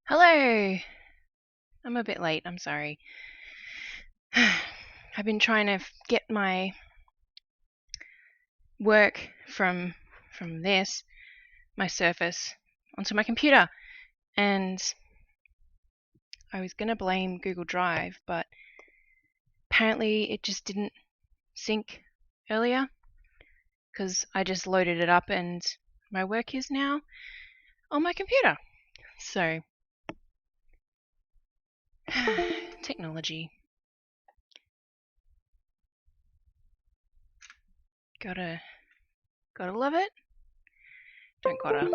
Hello! I'm a bit late, I'm sorry. I've been trying to get my work from my Surface, onto my computer, and I was going to blame Google Drive, but apparently it just didn't sync earlier, because I just loaded it up and my work is now on my computer. So, technology. Gotta love it. Don't gotta.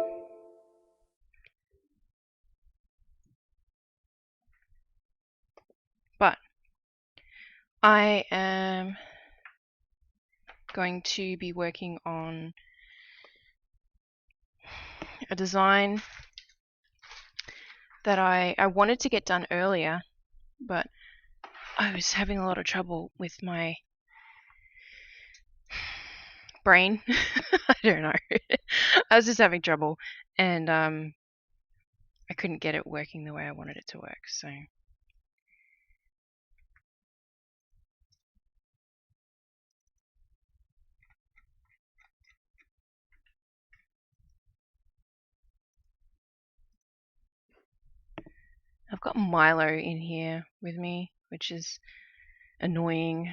But I am going to be working on a design that I wanted to get done earlier, but I was having a lot of trouble with my brain. I don't know. I was just having trouble, and I couldn't get it working the way I wanted it to work. So I've got Milo in here with me, which is annoying.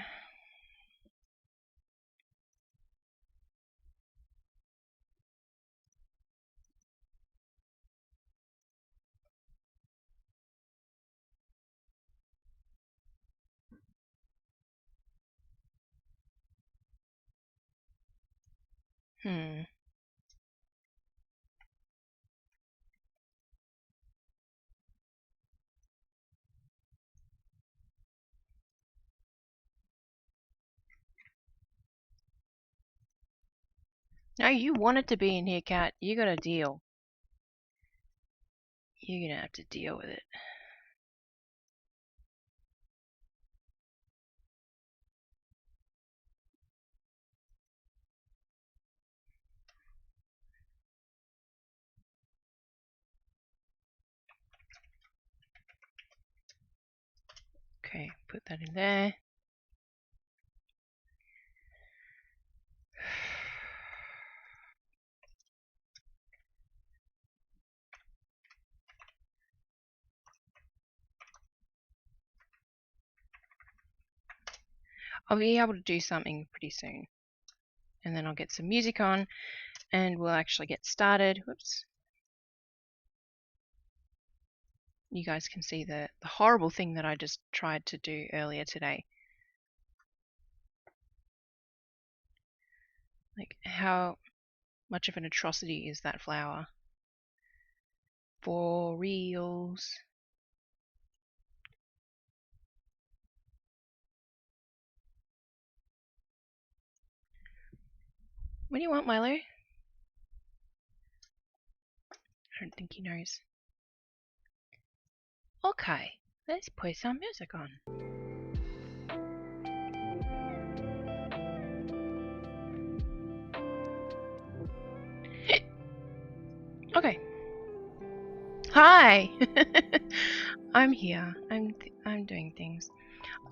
No, you wanted to be in here, Cat. You got a deal. You're gonna have to deal with it. Okay, put that in there. I'll be able to do something pretty soon. And then I'll get some music on and we'll actually get started. Whoops. You guys can see the horrible thing that I just tried to do earlier today. Like, how much of an atrocity is that flower? For reals. What do you want, Milo? I don't think he knows. Okay, let's put some music on. Okay. Hi! I'm here. I'm doing things.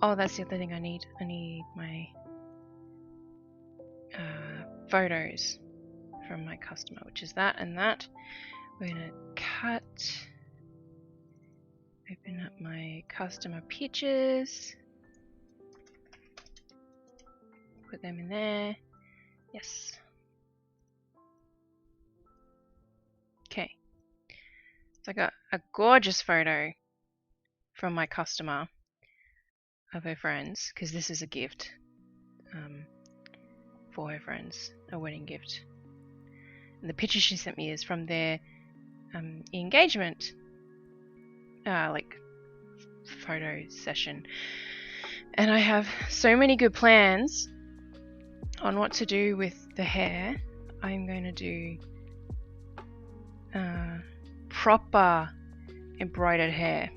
Oh, that's the other thing I need. I need my photos from my customer, which is that and that. We're gonna cut, open up my customer pictures, put them in there. Yes. Okay. So I got a gorgeous photo from my customer of her friends, because this is a gift for her friends, a wedding gift. And the picture she sent me is from their engagement, like photo session. And I have so many good plans on what to do with the hair. I'm going to do proper embroidered hair,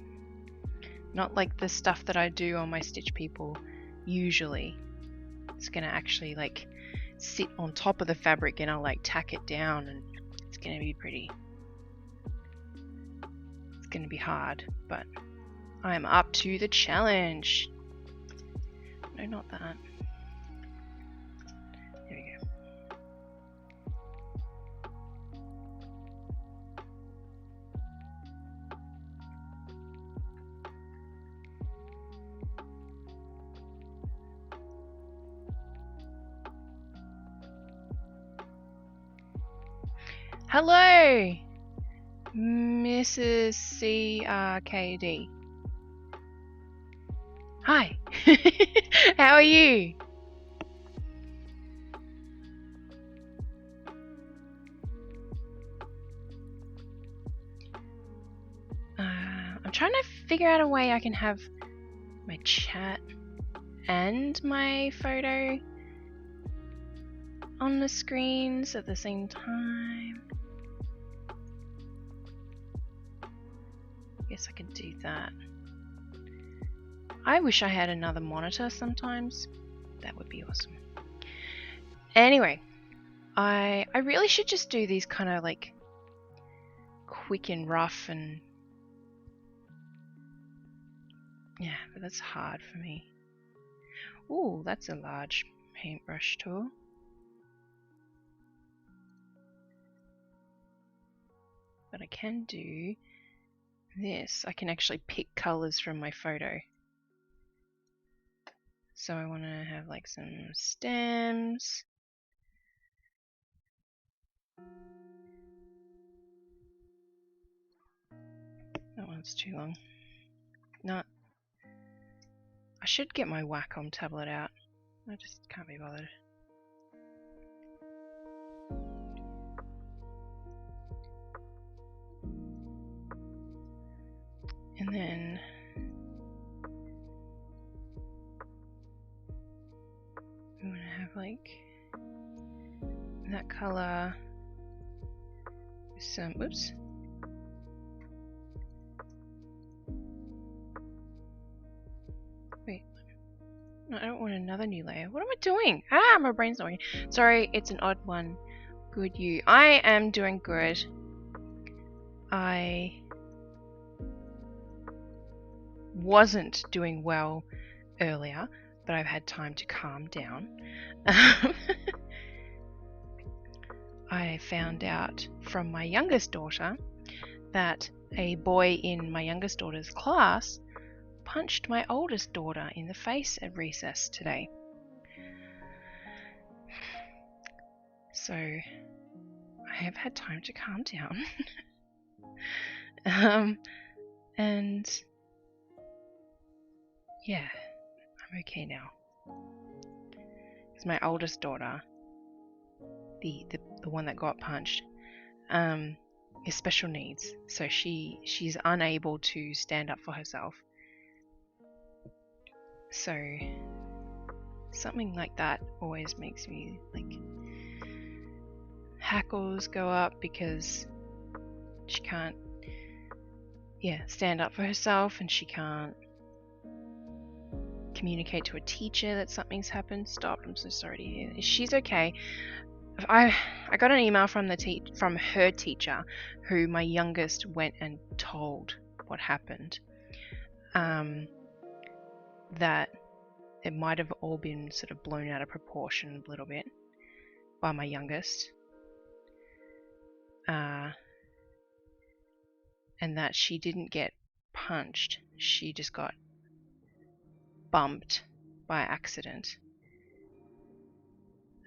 not like the stuff that I do on my Stitch people usually. It's gonna actually like sit on top of the fabric and I'll like tack it down and it's gonna be pretty. It's going to be hard, but I'm up to the challenge. No, not that. There we go. Hello, Mrs. CRKD. Hi. How are you? I'm trying to figure out a way I can have my chat and my photo on the screens at the same time. Guess I could do that. I wish I had another monitor sometimes. That would be awesome. Anyway, I really should just do these kind of like quick and rough, and yeah, but that's hard for me. Ooh, that's a large paintbrush tool. But I can do this. I can actually pick colors from my photo. So I want to have like some stems. That one's too long. No. I should get my Wacom tablet out. I just can't be bothered. And then we want to have like that color with some, whoops. Wait, no, I don't want another new layer. What am I doing? Ah, my brain's not working. Sorry, it's an odd one. Good you. I am doing good. I wasn't doing well earlier, but I've had time to calm down. I found out from my youngest daughter that a boy in my youngest daughter's class punched my oldest daughter in the face at recess today. So I have had time to calm down. And yeah, I'm okay now. Because my oldest daughter, the one that got punched, is special needs, so she's unable to stand up for herself. So something like that always makes me like hackles go up, because she can't stand up for herself, and she can't communicate to a teacher that something's happened. Stop, I'm so sorry to hear. She's okay. I got an email from from her teacher, who my youngest went and told what happened. That it might have all been sort of blown out of proportion a little bit by my youngest. And that she didn't get punched, she just got bumped by accident.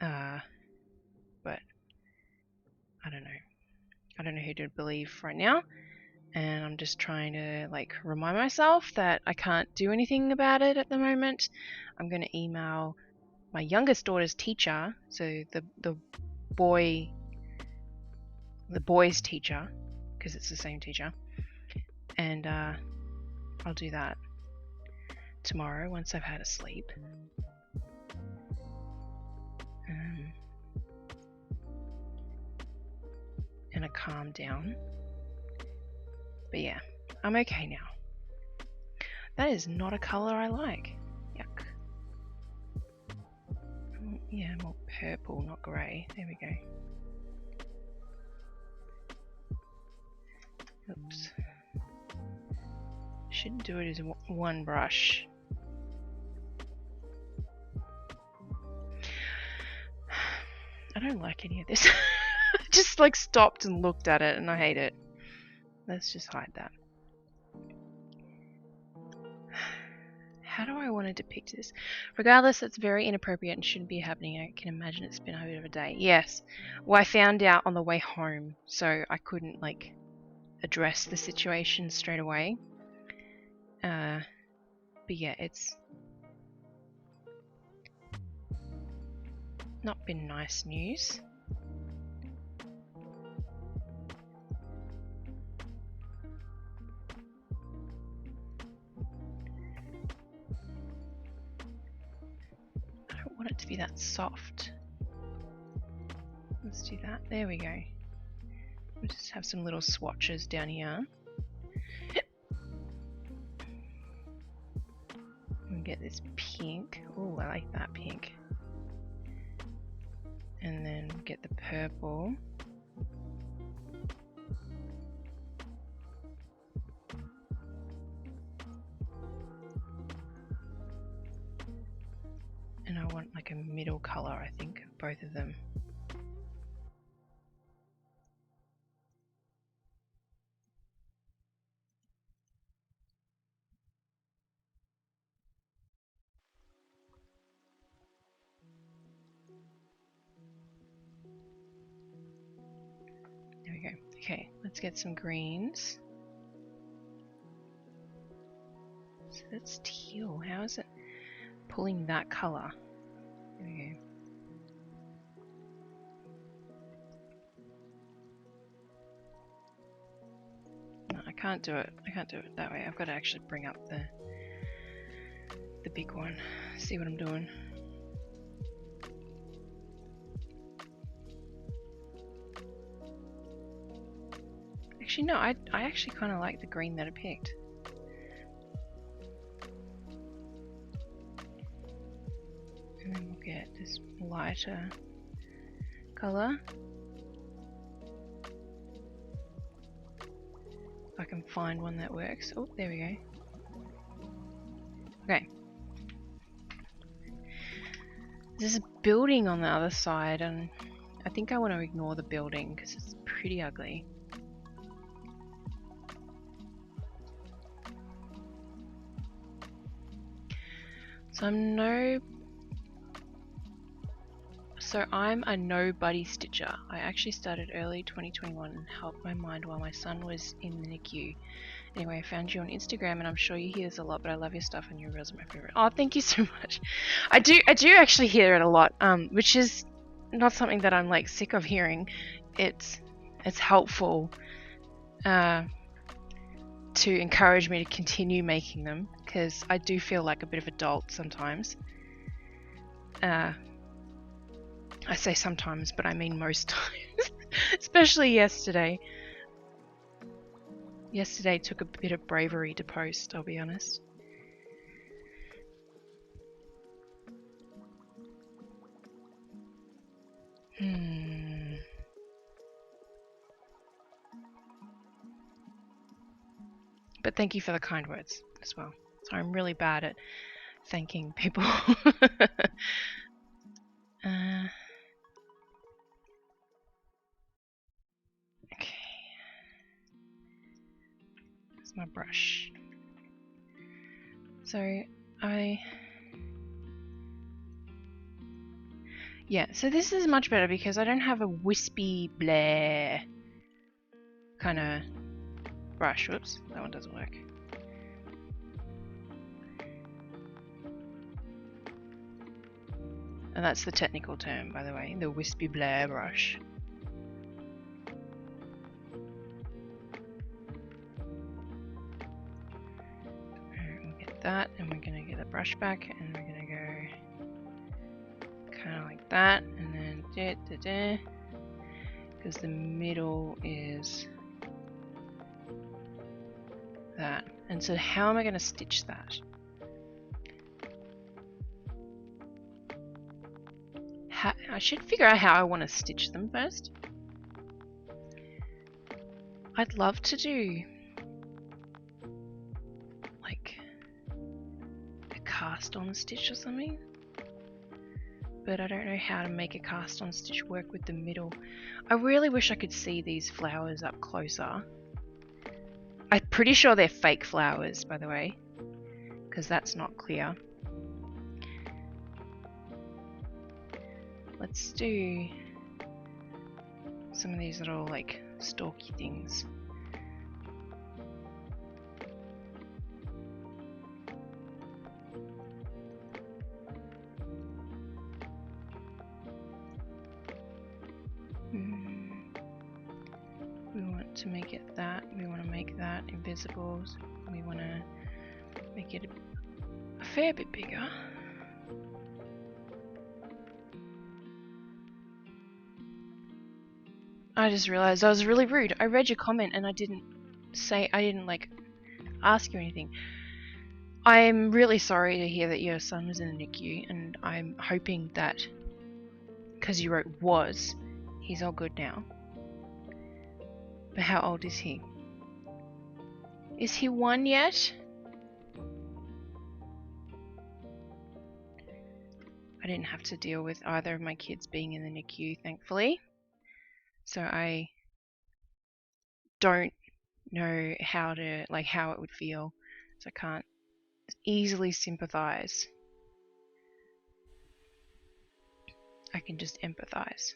But I don't know. I don't know who to believe right now, and I'm just trying to like remind myself that I can't do anything about it at the moment. I'm going to email my youngest daughter's teacher, so the boy's teacher, because it's the same teacher, and I'll do that tomorrow once I've had a sleep. And a calm down. But yeah, I'm okay now. That is not a colour I like. Yuck. Yeah, more purple, not grey. There we go. Oops. should do it as one brush. I don't like any of this. I just like stopped and looked at it and I hate it. Let's just hide that. How do I want to depict this? Regardless, it's very inappropriate and shouldn't be happening. I can imagine it's been a bit of a day. Yes. Well, I found out on the way home, so I couldn't like address the situation straight away. But yeah, it's not been nice news. I don't want it to be that soft. Let's do that. There we go. We'll just have some little swatches down here. And get this pink. Oh, I like that pink. And then get the purple. And I want like a middle color, I think, of both of them. There we go. Okay, let's get some greens. So that's teal. How is it pulling that color? There we go. No, I can't do it. I can't do it that way. I've got to actually bring up the big one. See what I'm doing. Actually, no, I actually kind of like the green that I picked. And then we'll get this lighter color. If I can find one that works. Oh, there we go. Okay. There's a building on the other side, and I think I want to ignore the building because it's pretty ugly. So I'm a nobody stitcher. I actually started early 2021 and helped my mind while my son was in the NICU. Anyway, I found you on Instagram and I'm sure you hear this a lot, but I love your stuff and your reels are my favorite. Oh, thank you so much. I do actually hear it a lot, which is not something that I'm like sick of hearing. It's helpful to encourage me to continue making them, because I do feel like a bit of a dolt sometimes. I say sometimes, but I mean most times. Especially yesterday. Yesterday took a bit of bravery to post, I'll be honest. But thank you for the kind words as well. So I'm really bad at thanking people. Okay. That's my brush. So yeah, so this is much better because I don't have a wispy blah kind of brush. Whoops, that one doesn't work. And that's the technical term, by the way, the wispy blah brush. We'll get that, and we're going to get the brush back, and we're going to go kind of like that, and then because the middle is that. And so how am I going to stitch that? I should figure out how I want to stitch them first. I'd love to do cast on stitch or something. But I don't know how to make a cast on stitch work with the middle. I really wish I could see these flowers up closer. I'm pretty sure they're fake flowers, by the way, because that's not clear. Let's do some of these little like stalky things. We want to make it that. We want to make that invisible. We want to make it a fair bit bigger. I just realized I was really rude. I read your comment and I didn't like ask you anything. I'm really sorry to hear that your son was in the NICU, and I'm hoping that because you wrote was, he's all good now. But how old is he? Is he 1 yet? I didn't have to deal with either of my kids being in the NICU, thankfully. So I don't know how it would feel. So I can't easily sympathize. I can just empathize.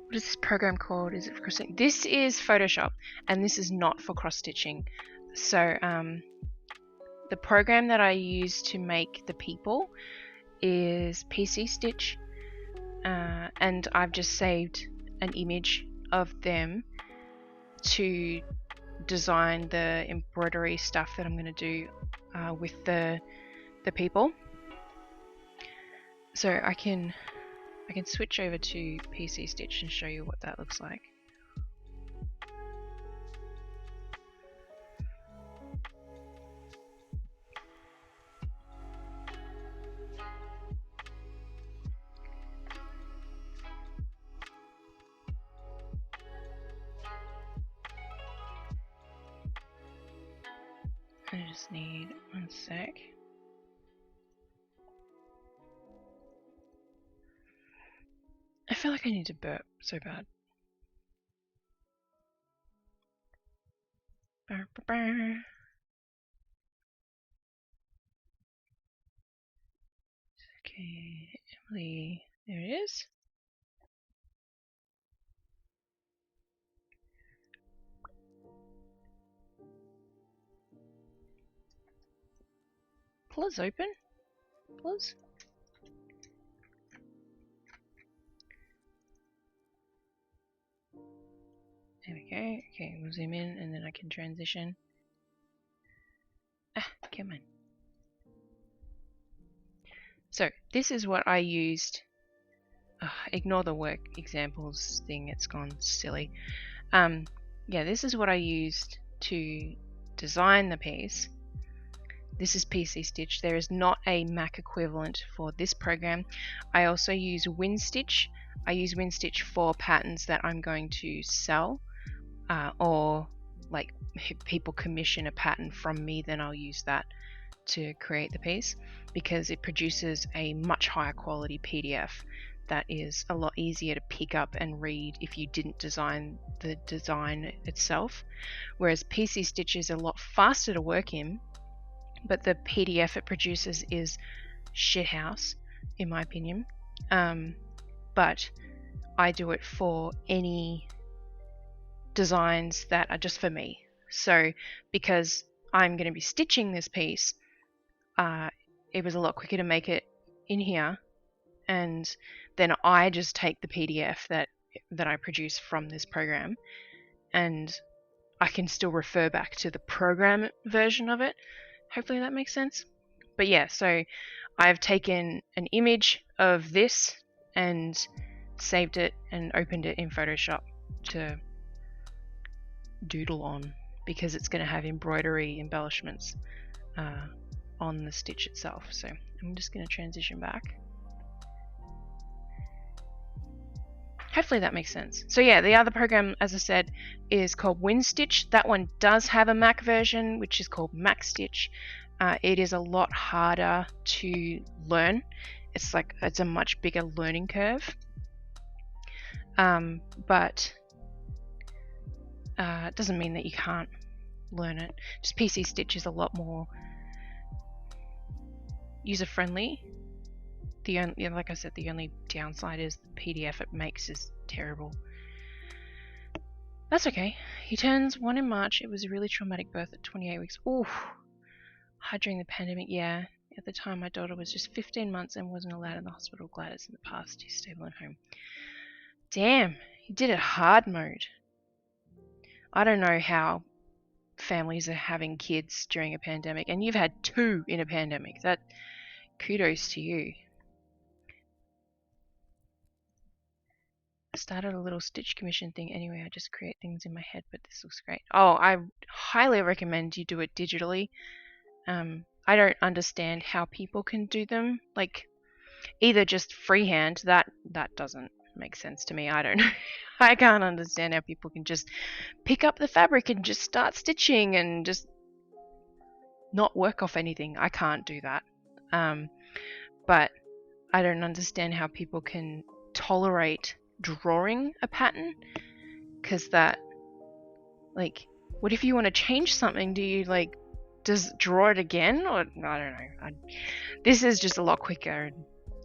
What is this program called? Is it for cross stitching? This is Photoshop, and this is not for cross stitching. So the program that I use to make the people is PC Stitch, and I've just saved an image of them to design the embroidery stuff that I'm going to do with the people. So I can switch over to PC Stitch and show you what that looks like. I just need 1 sec. I feel like I need to burp so bad. Burp, burp, burp. Okay, Emily, there it is. Please open, please. There we go. Okay, we'll zoom in and then I can transition. Ah, come on. So this is what I used. Ignore the work examples thing, it's gone silly. Yeah, this is what I used to design the piece. This is PC Stitch. There is not a Mac equivalent for this program. I also use WinStitch. I use WinStitch for patterns that I'm going to sell, or like if people commission a pattern from me, then I'll use that to create the piece, because it produces a much higher quality PDF that is a lot easier to pick up and read if you didn't design the design itself. Whereas PC Stitch is a lot faster to work in, but the PDF it produces is shithouse, in my opinion. But I do it for any designs that are just for me. So because I'm going to be stitching this piece, it was a lot quicker to make it in here, and then I just take the PDF that I produce from this program, and I can still refer back to the program version of it. Hopefully that makes sense. But yeah, so I've taken an image of this and saved it and opened it in Photoshop to doodle on, because it's going to have embroidery embellishments on the stitch itself. So I'm just going to transition back. Hopefully that makes sense. So yeah, the other program, as I said, is called WinStitch. That one does have a Mac version, which is called MacStitch. It is a lot harder to learn. It's a much bigger learning curve. But it doesn't mean that you can't learn it. Just PC Stitch is a lot more user-friendly. Like I said, the only downside is the PDF it makes is terrible. That's okay. He turns 1 in March. It was a really traumatic birth at 28 weeks. Oof. Hard during the pandemic, yeah. At the time, my daughter was just 15 months and wasn't allowed in the hospital. Glad it's in the past. He's stable at home. Damn, he did it hard mode. I don't know how families are having kids during a pandemic, and you've had 2 in a pandemic. That kudos to you. I started a little stitch commission thing anyway. I just create things in my head, but this looks great. Oh, I highly recommend you do it digitally. I don't understand how people can do them. Like, either just freehand, that doesn't make sense to me. I don't know. I can't understand how people can just pick up the fabric and just start stitching and just not work off anything. I can't do that. But I don't understand how people can tolerate drawing a pattern, because that, like, what if you want to change something? Do you just draw it again? Or I don't know. This is just a lot quicker.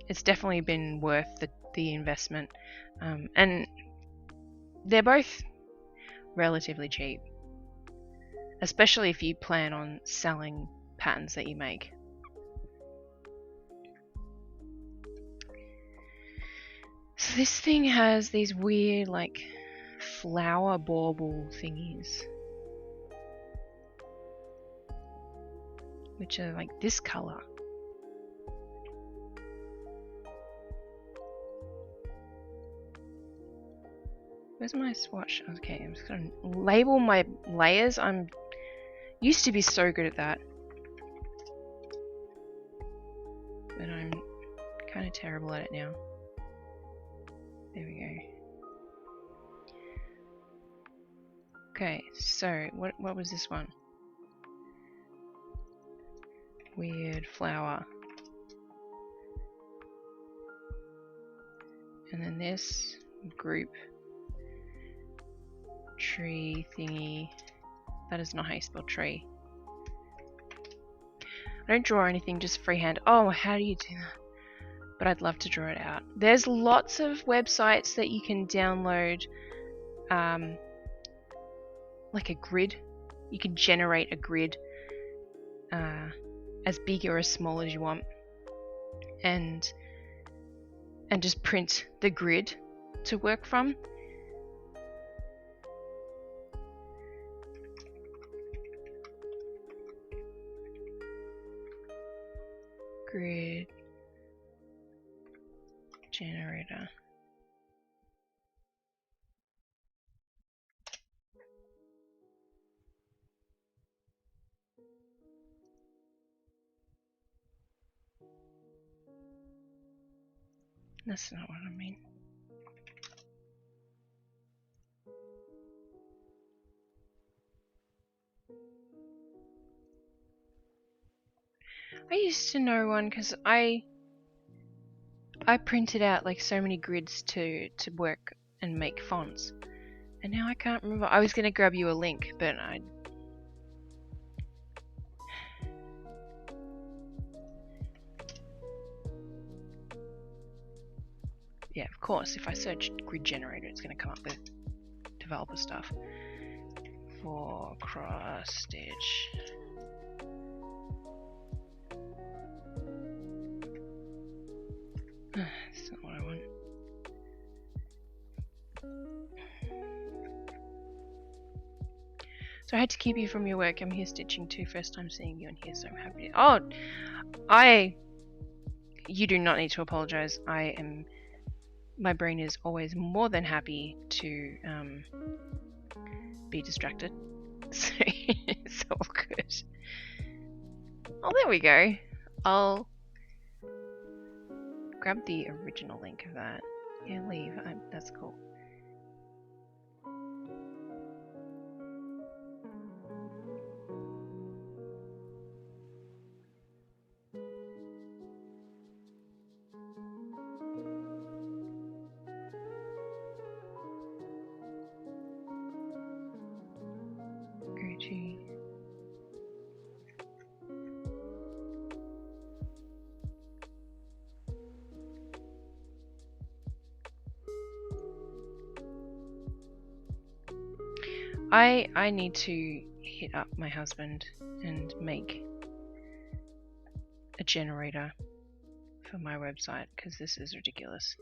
It's definitely been worth the investment, and they're both relatively cheap, especially if you plan on selling patterns that you make. So this thing has these weird flower bauble thingies, which are like this color. Where's my swatch? Okay, I'm just gonna label my layers. I'm used to be so good at that, but I'm kind of terrible at it now. There we go. Okay, so what was this one? Weird flower. And then this group tree thingy. That is not how you spell tree. I don't draw anything, just freehand. Oh, how do you do that? But I'd love to draw it out. There's lots of websites that you can download, like a grid. You can generate a grid as big or as small as you want, and just print the grid to work from. Grid generator. That's not what I mean. I used to know one because I printed out like so many grids to work and make fonts, and now I can't remember. I was going to grab you a link, but yeah, of course, if I search grid generator, it's going to come up with developer stuff. For cross stitch. That's not what I want. So I had to keep you from your work. I'm here stitching too. First time seeing you in here, so I'm happy. You do not need to apologize. My brain is always more than happy to be distracted. So it's all good. Oh, there we go. I'll grab the original link of that. Yeah, leave. That's cool. Gucci. I need to hit up my husband and make a generator for my website because this is ridiculous.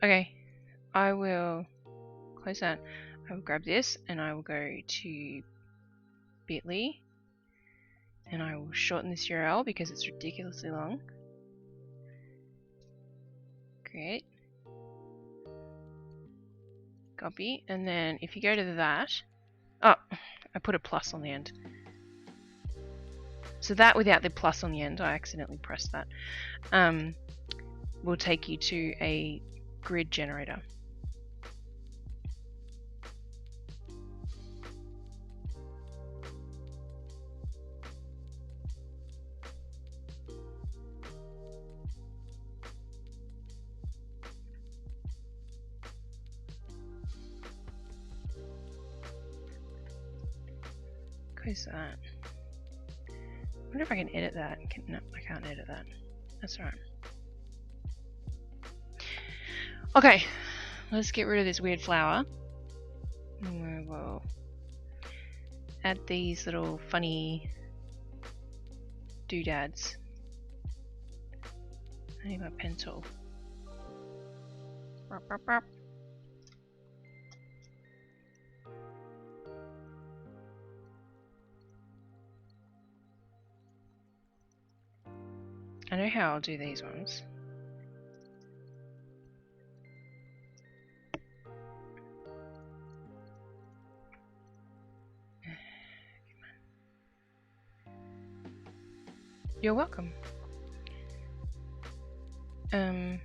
Okay, I will close that. I will grab this and I will go to bit.ly and I will shorten this URL because it's ridiculously long. Create. Copy. And then if you go to that, oh, I put a plus on the end. So that without the plus on the end, I accidentally pressed that, will take you to a grid generator. Close that. I wonder if I can edit that. No, I can't edit that. That's alright. Okay, let's get rid of this weird flower. And we will add these little funny doodads. I need my pen tool. Burp, burp, burp. I know how I'll do these ones. You're welcome. Yeah,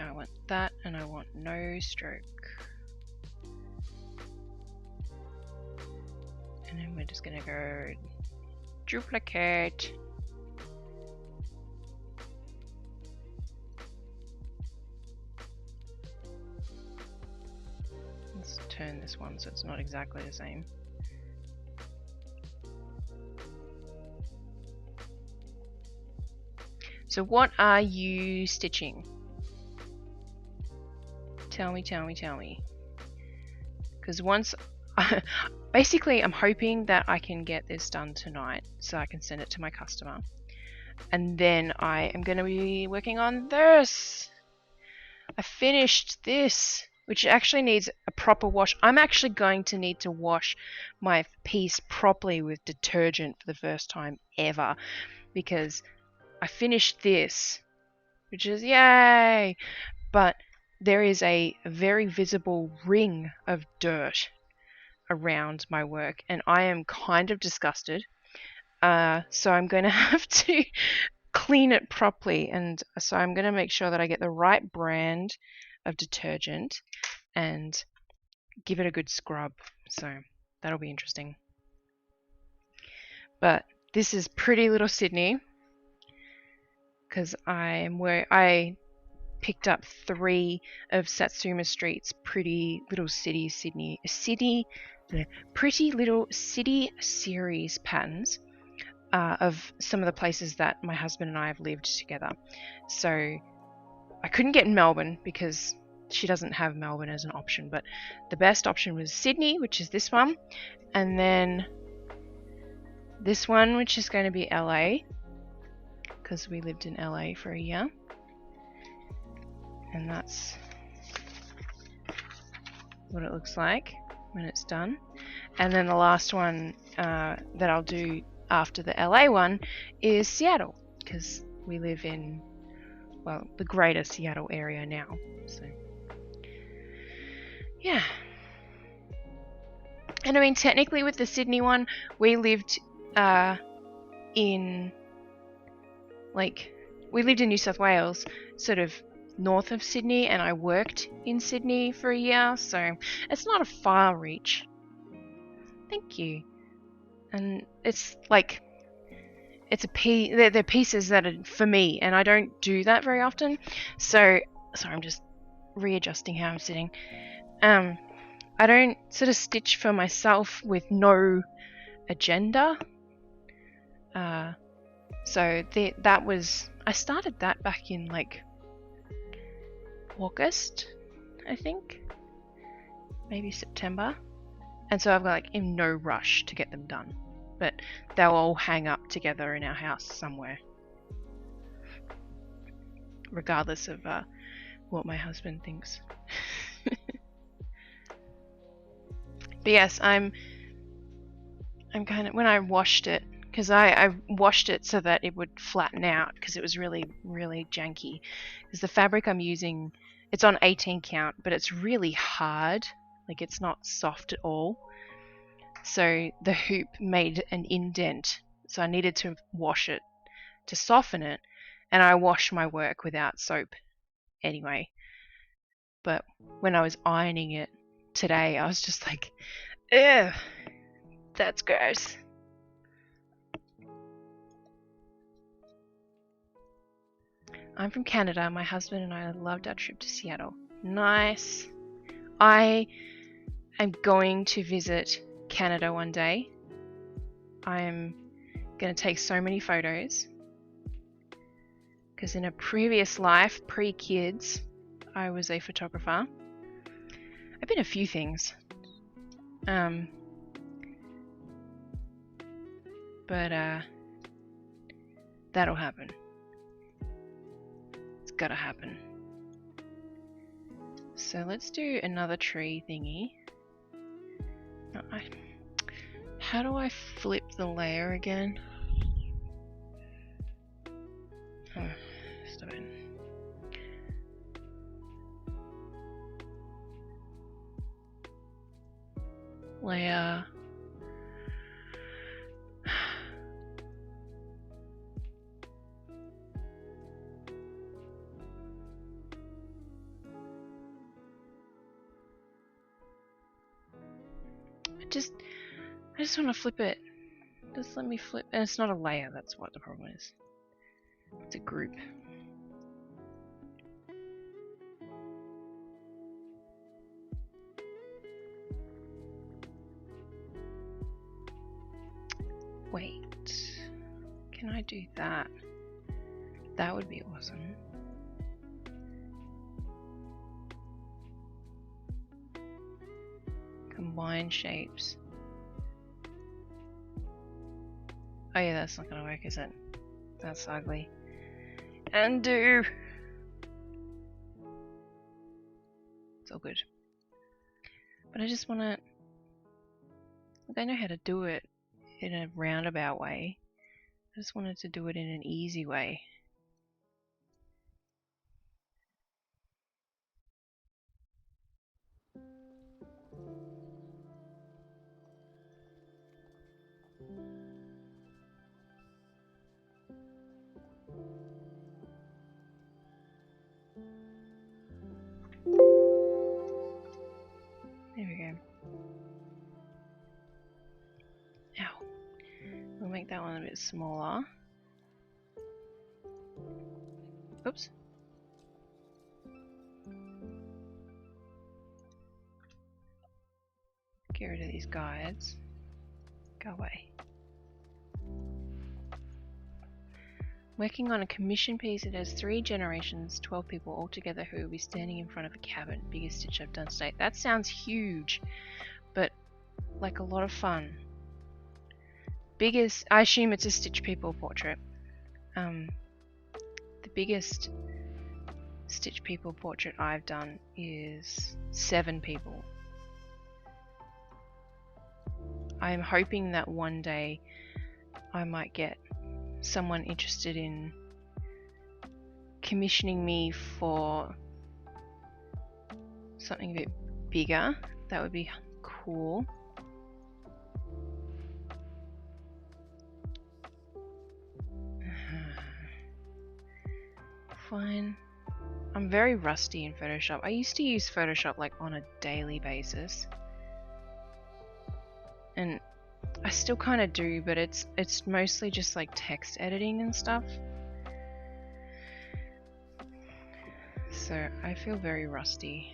I want that and I want no stroke. And then we're just gonna go duplicate. Let's turn this one so it's not exactly the same. So what are you stitching? Tell me, tell me, tell me. Because once, basically I'm hoping that I can get this done tonight so I can send it to my customer. And then I am going to be working on this. I finished this, which actually needs a proper wash. I'm actually going to need to wash my piece properly with detergent for the first time ever because I finished this, which is yay, but there is a very visible ring of dirt around my work and I am kind of disgusted. So I'm going to have to clean it properly, and so I'm going to make sure that I get the right brand of detergent and give it a good scrub. So that'll be interesting. But this is Pretty Little Sydney because I picked up 3 of Satsuma Street's Pretty Little City Pretty Little City series patterns of some of the places that my husband and I have lived together. So I couldn't get in Melbourne because she doesn't have Melbourne as an option, but the best option was Sydney, which is this one, and then this one, which is going to be LA because we lived in LA for a year. And that's what it looks like when it's done. And then the last one that I'll do after the LA one is Seattle, because we live in, well, the greater Seattle area now. So, yeah. And I mean, technically with the Sydney one, we lived in New South Wales, sort of north of Sydney, and I worked in Sydney for a year, so it's not a far reach. Thank you. And it's like, they're pieces that are for me, and I don't do that very often. So, sorry, I'm just readjusting how I'm sitting. I don't sort of stitch for myself with no agenda. So I started that back in like August, I think, maybe September, and so I've got like in no rush to get them done, but they'll all hang up together in our house somewhere, regardless of what my husband thinks. But yes, I'm kind of, when I washed it, because I washed it so that it would flatten out, because it was really, really janky. Because the fabric I'm using, it's on 18 count, but it's really hard. Like, it's not soft at all. So the hoop made an indent, so I needed to wash it to soften it, and I wash my work without soap anyway. But when I was ironing it today, I was just like, ugh, that's gross. I'm from Canada. My husband and I loved our trip to Seattle. Nice. I am going to visit Canada one day. I'm going to take so many photos. Because in a previous life, pre-kids, I was a photographer. I've been a few things. But that'll happen. It's gotta happen. So let's do another tree thingy. How do I flip the layer again? Oh, stop it. Layer. I just want to flip it. Just let me flip. And it's not a layer, that's what the problem is. It's a group. Wait. Can I do that? That would be awesome. Combine shapes. Oh yeah, that's not gonna work, is it? That's ugly. Undo! It's all good. But I just wanna... I know how to do it in a roundabout way. I just wanted to do it in an easy way. There we go. Ow. We'll make that one a bit smaller. Oops. Get rid of these guides. Go away. Working on a commission piece that has 3 generations, 12 people all together who will be standing in front of a cabin. Biggest stitch I've done to date. That sounds huge, but like a lot of fun. Biggest, I assume it's a Stitch People portrait. The biggest Stitch People portrait I've done is 7 people. I'm hoping that one day I might get someone interested in commissioning me for something a bit bigger, that would be cool. Fine. I'm very rusty in Photoshop. I used to use Photoshop like on a daily basis. And I still kind of do, but it's mostly just like text editing and stuff. So I feel very rusty.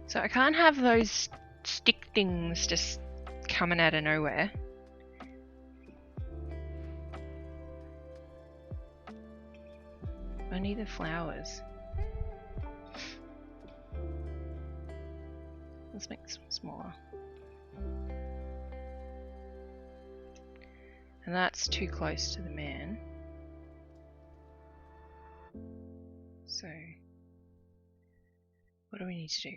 So I can't have those stick things just coming out of nowhere. I need the flowers. Let's make this one smaller. And that's too close to the man. So, what do we need to do?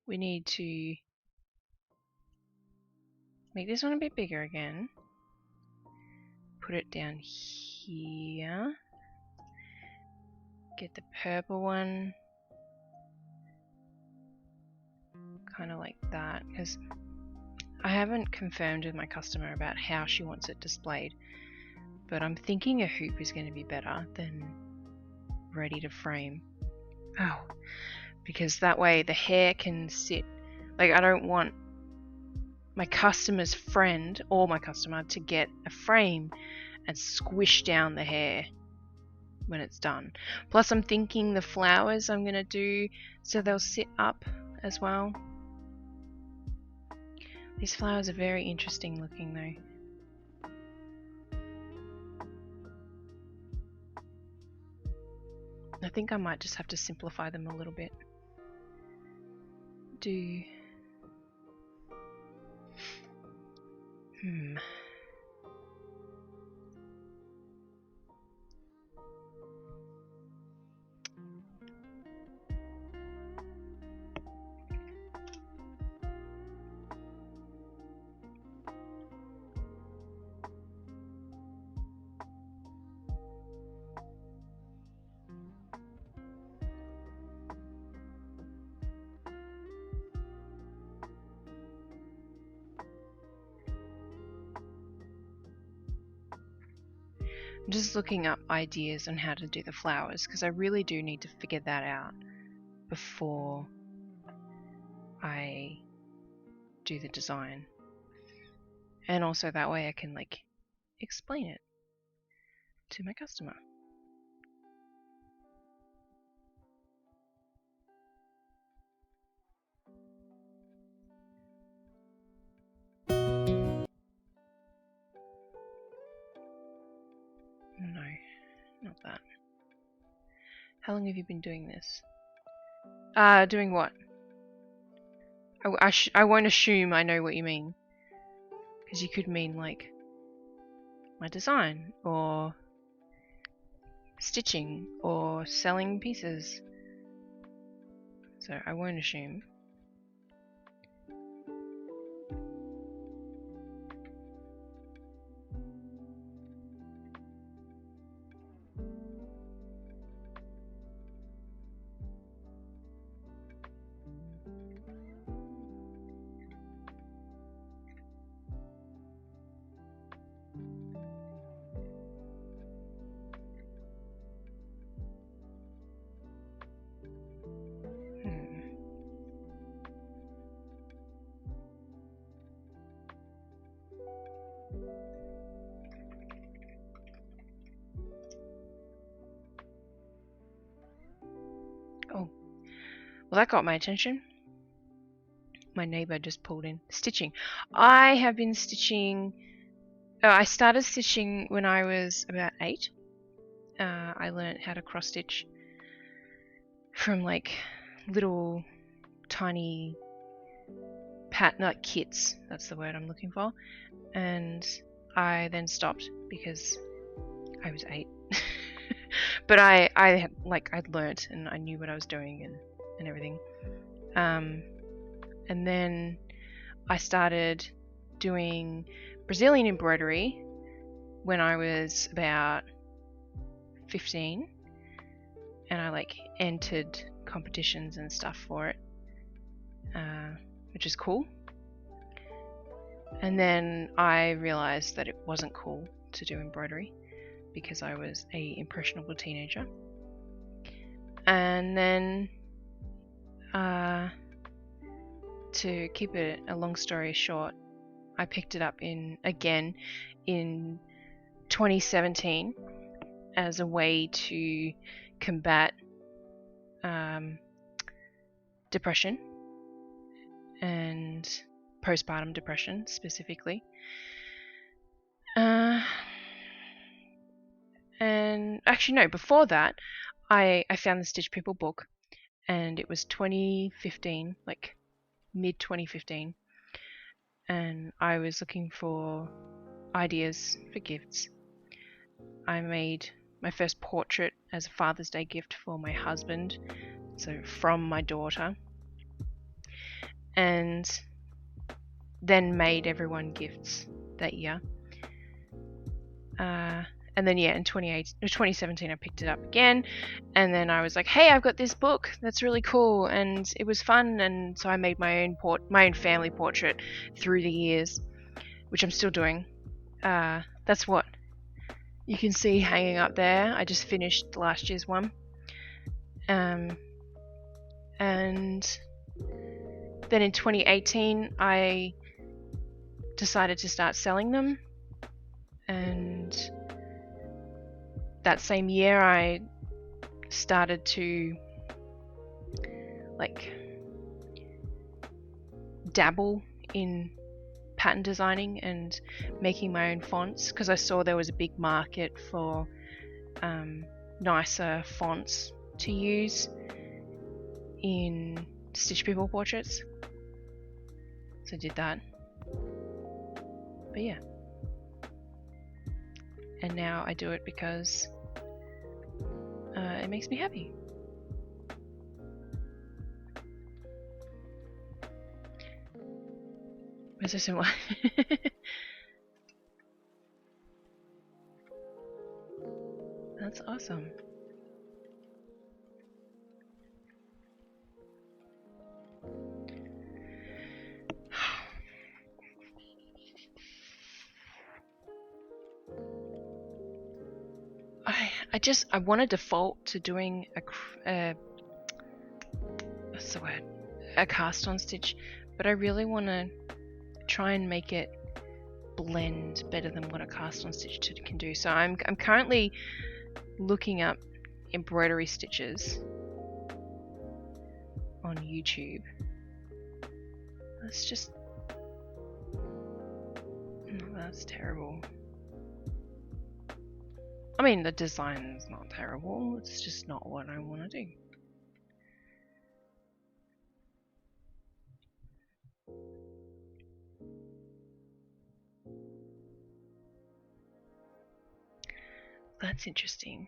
We need to make this one a bit bigger again. Put it down here. Get the purple one. Kind of like that, because I haven't confirmed with my customer about how she wants it displayed. But I'm thinking a hoop is going to be better than ready to frame. Oh. Because that way the hair can sit, like I don't want my customer's friend or my customer to get a frame and squish down the hair when it's done. Plus I'm thinking the flowers I'm going to do so they'll sit up as well. These flowers are very interesting looking though. I think I might just have to simplify them a little bit. I'm just looking up ideas on how to do the flowers because I really do need to figure that out before I do the design. And also that way I can like explain it to my customer. No, not that. How long have you been doing this? Doing what? I won't assume I know what you mean. Because you could mean like my design or stitching or selling pieces. So I won't assume. Oh, well that got my attention. My neighbor just pulled in. Stitching. I have been stitching. I started stitching when I was about 8. I learned how to cross stitch from like little tiny pattern kits, that's the word I'm looking for, and I then stopped because I was 8. But I'd learnt and I knew what I was doing and everything. And then I started doing Brazilian embroidery when I was about 15, and I entered competitions and stuff for it, which is cool. And then I realized that it wasn't cool to do embroidery because I was a impressionable teenager. And then to keep it a long story short, I picked it up again in 2017 as a way to combat depression and postpartum depression specifically. And actually no, before that I found the Stitch People book, and it was 2015, like mid 2015, and I was looking for ideas for gifts. I made my first portrait as a Father's Day gift for my husband, so from my daughter, and then made everyone gifts that year. And then in 2017 I picked it up again, and then I was like, hey, I've got this book that's really cool, and it was fun, and so I made my own family portrait through the years, which I'm still doing. That's what you can see hanging up there. I just finished last year's one. And then in 2018 I decided to start selling them, and that same year I started to dabble in pattern designing and making my own fonts, because I saw there was a big market for nicer fonts to use in Stitch People portraits. So I did that. But yeah. And now I do it because it makes me happy. It's so simple. That's awesome. I want to default to doing what's the word? A cast on stitch, but I really want to try and make it blend better than what a cast on stitch can do. So I'm currently looking up embroidery stitches on YouTube. That's terrible. I mean, the design's not terrible, it's just not what I want to do. That's interesting.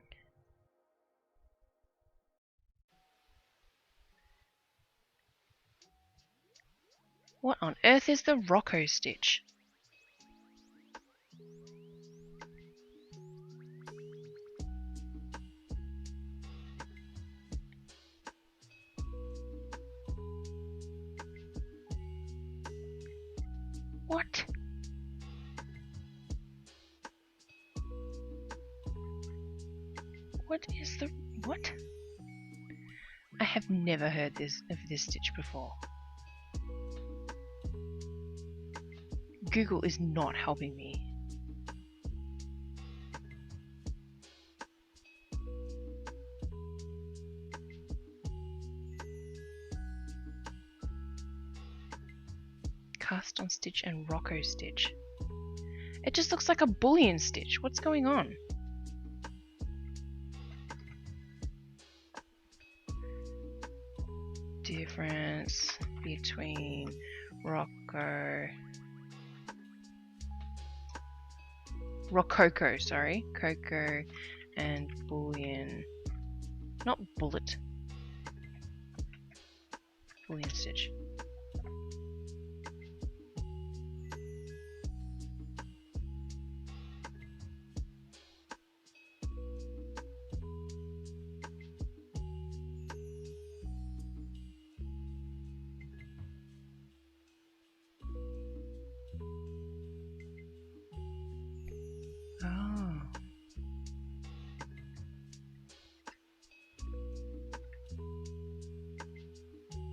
What on earth is the Rocco stitch? What? What is the... what? I have never heard of this stitch before. Google is not helping me. Cast on stitch and Rocco stitch. It just looks like a bullion stitch. What's going on? Difference between Rococo, sorry, cocoa and bullion, not bullet, bullion stitch. Oh.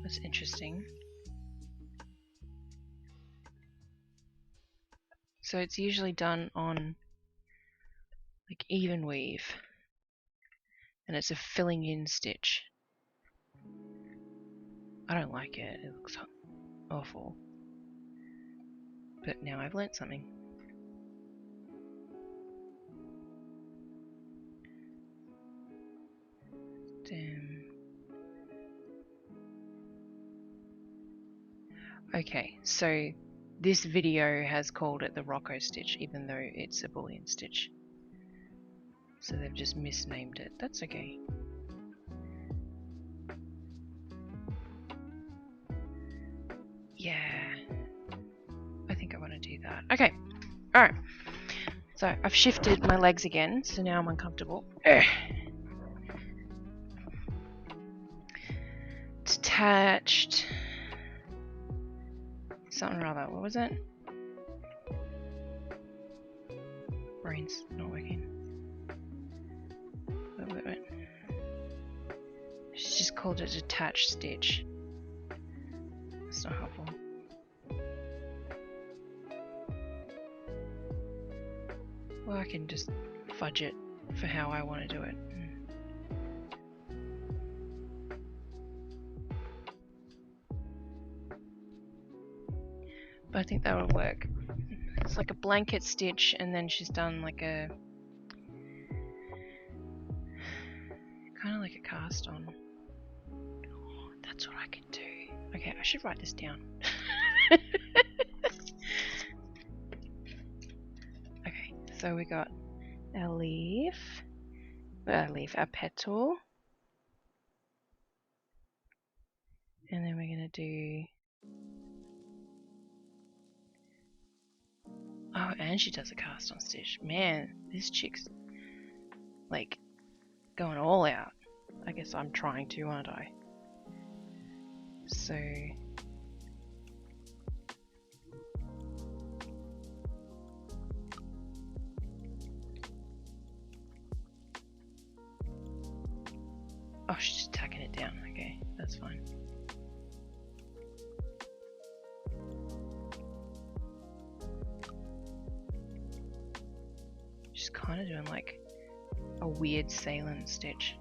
That's interesting. So it's usually done on like even weave, and it's a filling in stitch. I don't like it, it looks awful. But now I've learnt something. Damn. Okay, so this video has called it the Rocco stitch, even though it's a bullion stitch. So they've just misnamed it. That's okay. Yeah, I think I want to do that. Okay, alright. So I've shifted my legs again, so now I'm uncomfortable. Detached something or other. What was it? Brain's not working. Wait. She's just called it Detached Stitch. It's not helpful. Well, I can just fudge it for how I want to do it. But I think that would work. It's like a blanket stitch, and then she's done like a kind of like a cast on. Oh, that's what I can do. Okay, I should write this down. Okay, so we got our leaf, our petal, and then we're gonna do. Oh, and she does a cast on stitch. Man, this chick's like going all out. I guess I'm trying to, aren't I? So oh, she's just tacking it down. Okay, that's fine. She's kind of doing like a weird saline stitch.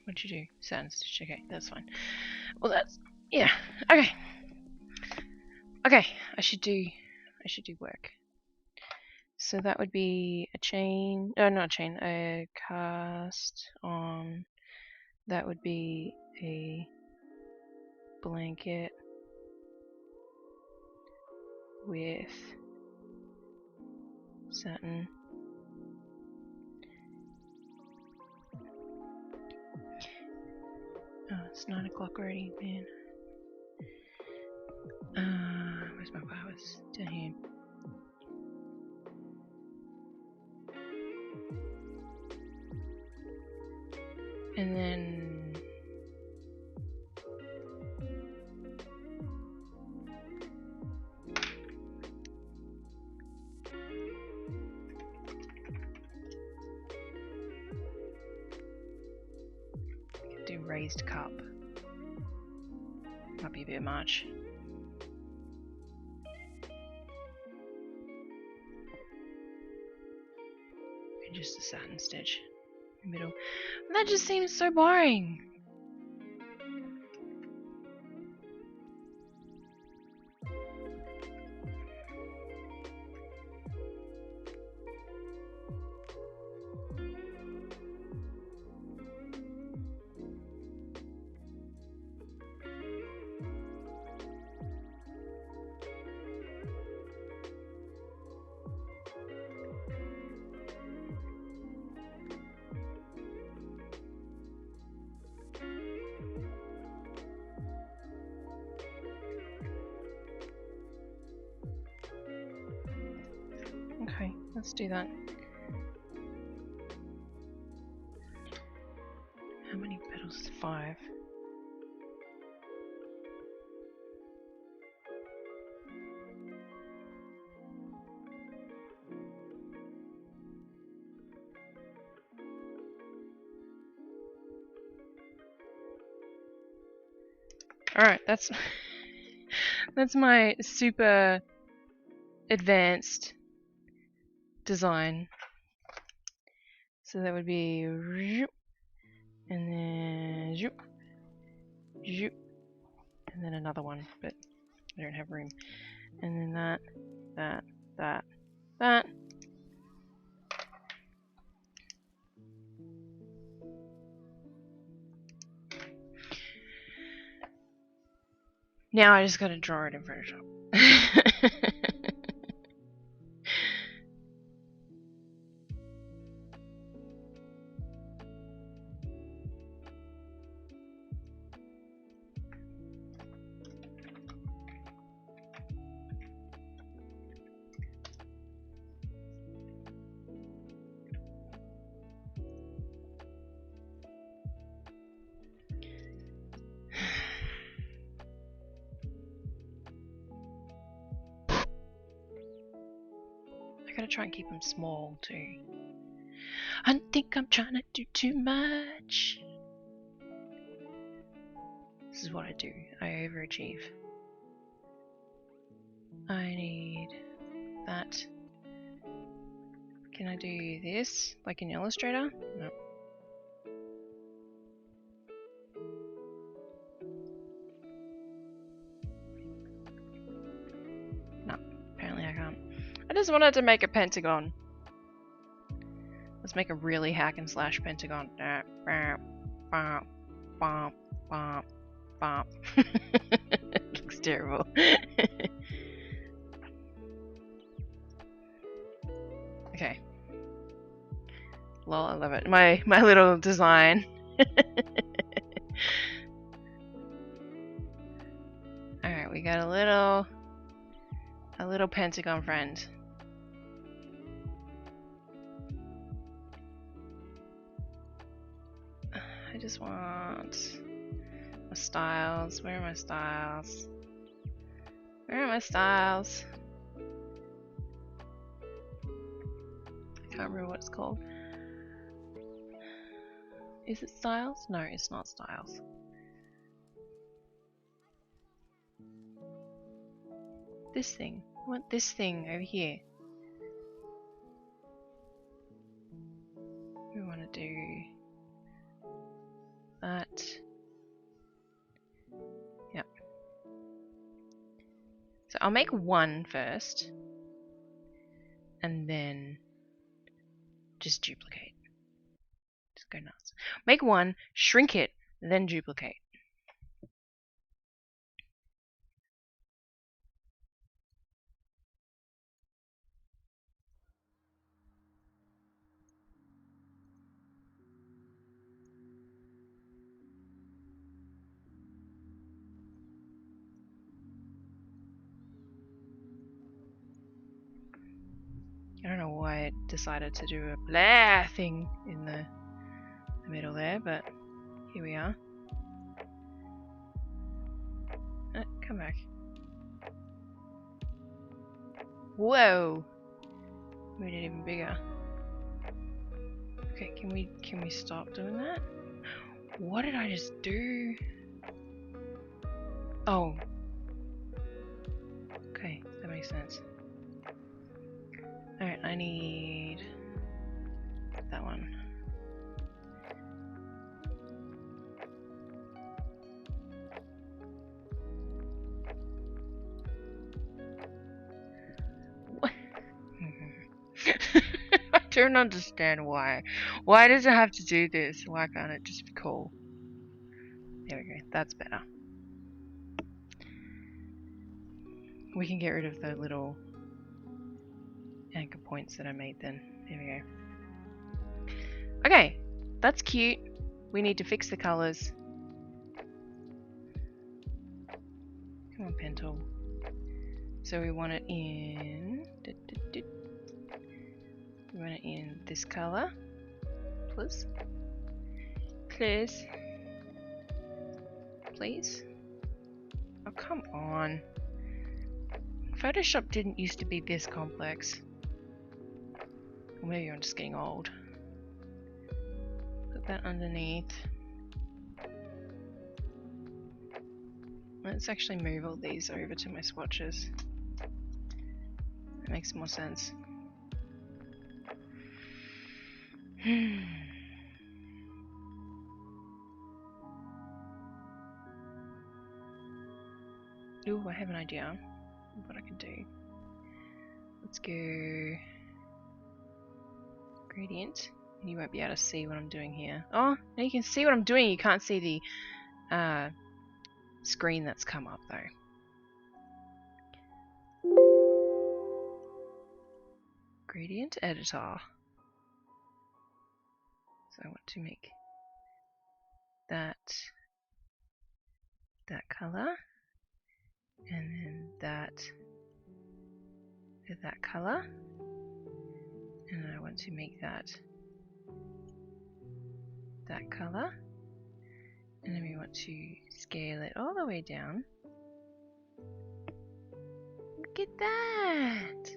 What'd you do? Satin stitch. Okay, that's fine. Well, that's yeah. Okay. Okay, I should do work. So that would be a chain. No, not a chain. A cast on. That would be a blanket with satin. Oh, it's 9 o'clock already, man. Where's my flowers? Down here. And then raised cup. Might be a bit much. And just a satin stitch in the middle. And that just seems so boring. Okay, let's do that. How many petals? 5. Alright, that's my super advanced design. So that would be and then and then another one, but I don't have room. And then that. Now I just gotta draw it in Photoshop. I gotta try and keep them small too. I think I'm trying to do too much. This is what I do. I overachieve. I need that. Can I do this like in Illustrator? No. No, apparently I can't. I just wanted to make a pentagon. Let's make a really hack and slash pentagon. It looks terrible. Okay. Lol, I love it. My little design. Alright, we got a little pentagon friend. I just want my styles. Where are my styles? Where are my styles? I can't remember what it's called. Is it styles? No, it's not styles. This thing. I want this thing over here. We want to do that. Yep. So I'll make one first, and then just duplicate. Just go nuts. Make one, shrink it, then duplicate. I don't know why it decided to do a blah thing in the middle there, but here we are. Come back. Whoa! Made it even bigger. Okay, can we stop doing that? What did I just do? Oh. Okay, that makes sense. Alright, I need that one. What? I don't understand why. Why does it have to do this? Why can't it just be cool? There we go, that's better. We can get rid of the little anchor points that I made then. There we go. Okay, that's cute. We need to fix the colours. Come on, pen tool. So we want it in... We want it in this colour. Please. Please. Please. Oh, come on. Photoshop didn't used to be this complex. Or maybe I'm just getting old. Put that underneath. Let's actually move all these over to my swatches. That makes more sense. Ooh, I have an idea of what I can do. Let's go gradient. You won't be able to see what I'm doing here. Oh, now you can see what I'm doing. You can't see the screen that's come up though. Gradient editor. So I want to make that color, and then that color, and I want to make that color, and then we want to scale it all the way down. Look at that!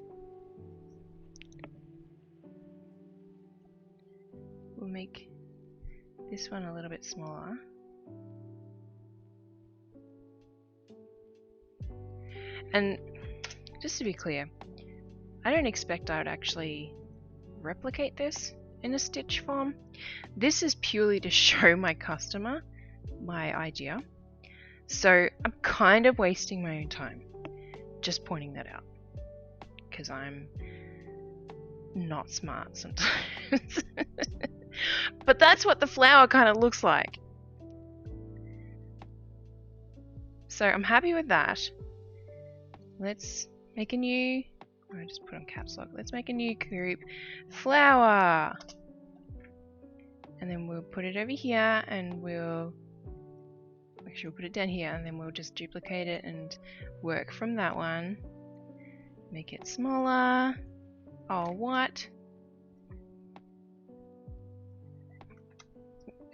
We'll make this one a little bit smaller. And just to be clear, I don't expect I would actually replicate this in a stitch form. This is purely to show my customer my idea. So I'm kind of wasting my own time just pointing that out, because I'm not smart sometimes. But that's what the flower kind of looks like. So I'm happy with that. Let's make a new... I just put on caps lock. Let's make a new group flower. And then we'll put it over here, and we'll... Actually, we'll put it down here, and then we'll just duplicate it and work from that one. Make it smaller. Oh, what?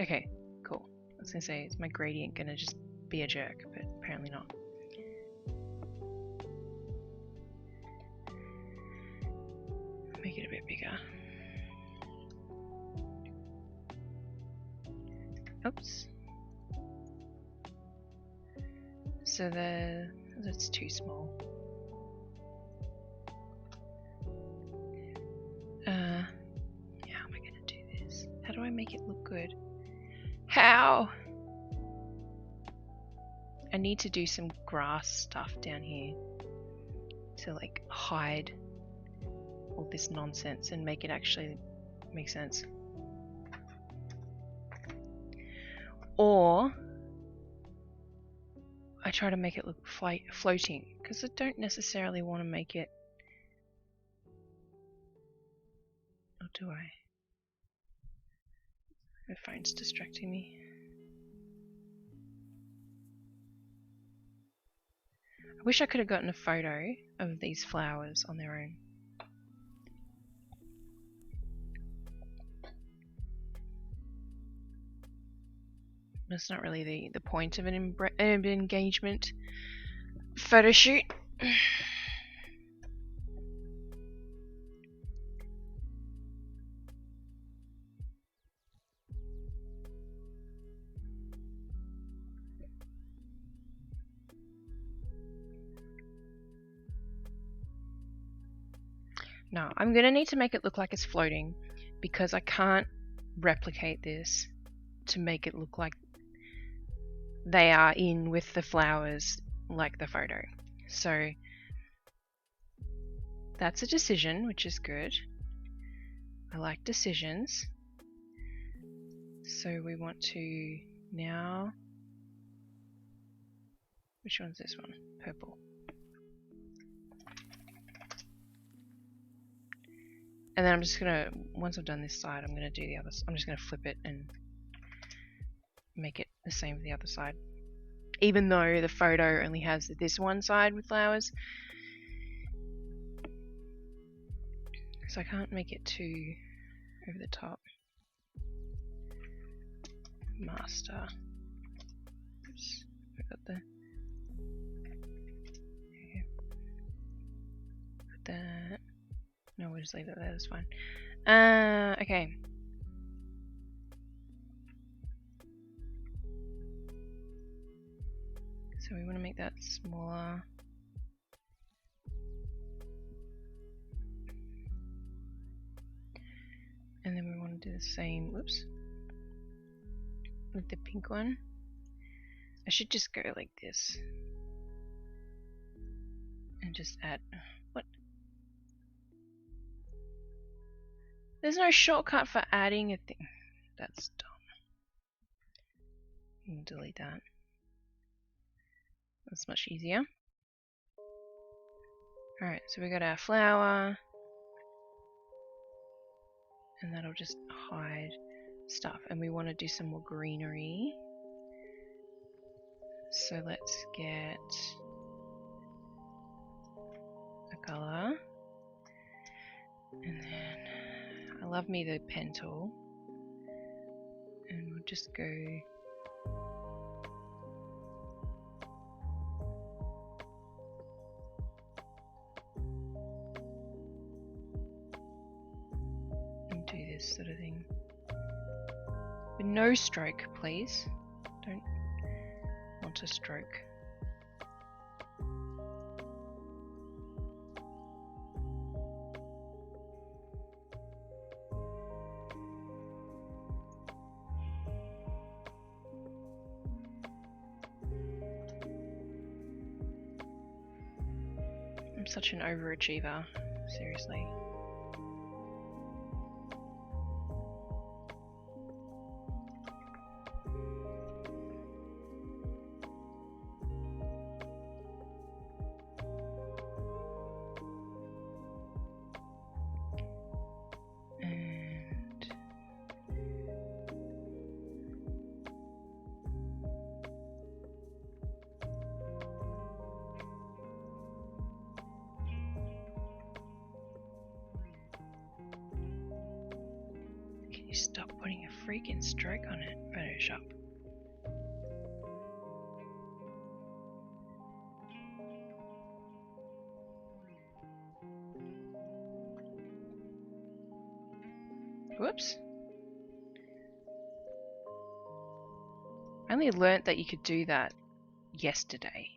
Okay, cool. I was gonna say, is my gradient gonna just be a jerk, but apparently not. Make it a bit bigger. Oops. So that's too small. How am I gonna do this? How do I make it look good? How? I need to do some grass stuff down here to like hide all this nonsense and make it actually make sense. Or I try to make it look floating, because I don't necessarily want to make it... Or do I? My phone's distracting me. I wish I could have gotten a photo of these flowers on their own. That's not really the point of an engagement photo shoot. No, I'm going to need to make it look like it's floating because I can't replicate this to make it look like they are in with the flowers like the photo. So that's a decision, which is good. I like decisions. So we want to now, which one's this one? Purple. And then I'm just gonna, once I've done this side, I'm gonna do the other. I'm just gonna flip it and make it the same for the other side. Even though the photo only has this one side with flowers, so I can't make it too over the top. Master. Oops, I got the. Put that. No, we'll just leave that there. That's fine. Okay. So we want to make that smaller. And then we want to do the same, whoops, with the pink one. I should just go like this. And just add, what? There's no shortcut for adding a thing. That's dumb. We'll delete that. That's much easier. Alright, so we got our flower. And that'll just hide stuff. And we want to do some more greenery. So let's get a color. And then I love me the pen tool. And we'll just go and do this sort of thing. With no stroke, please. Don't want a stroke. I'm such an overachiever, seriously. Stop putting a freaking stroke on it, Photoshop. Whoops. I only learnt that you could do that yesterday.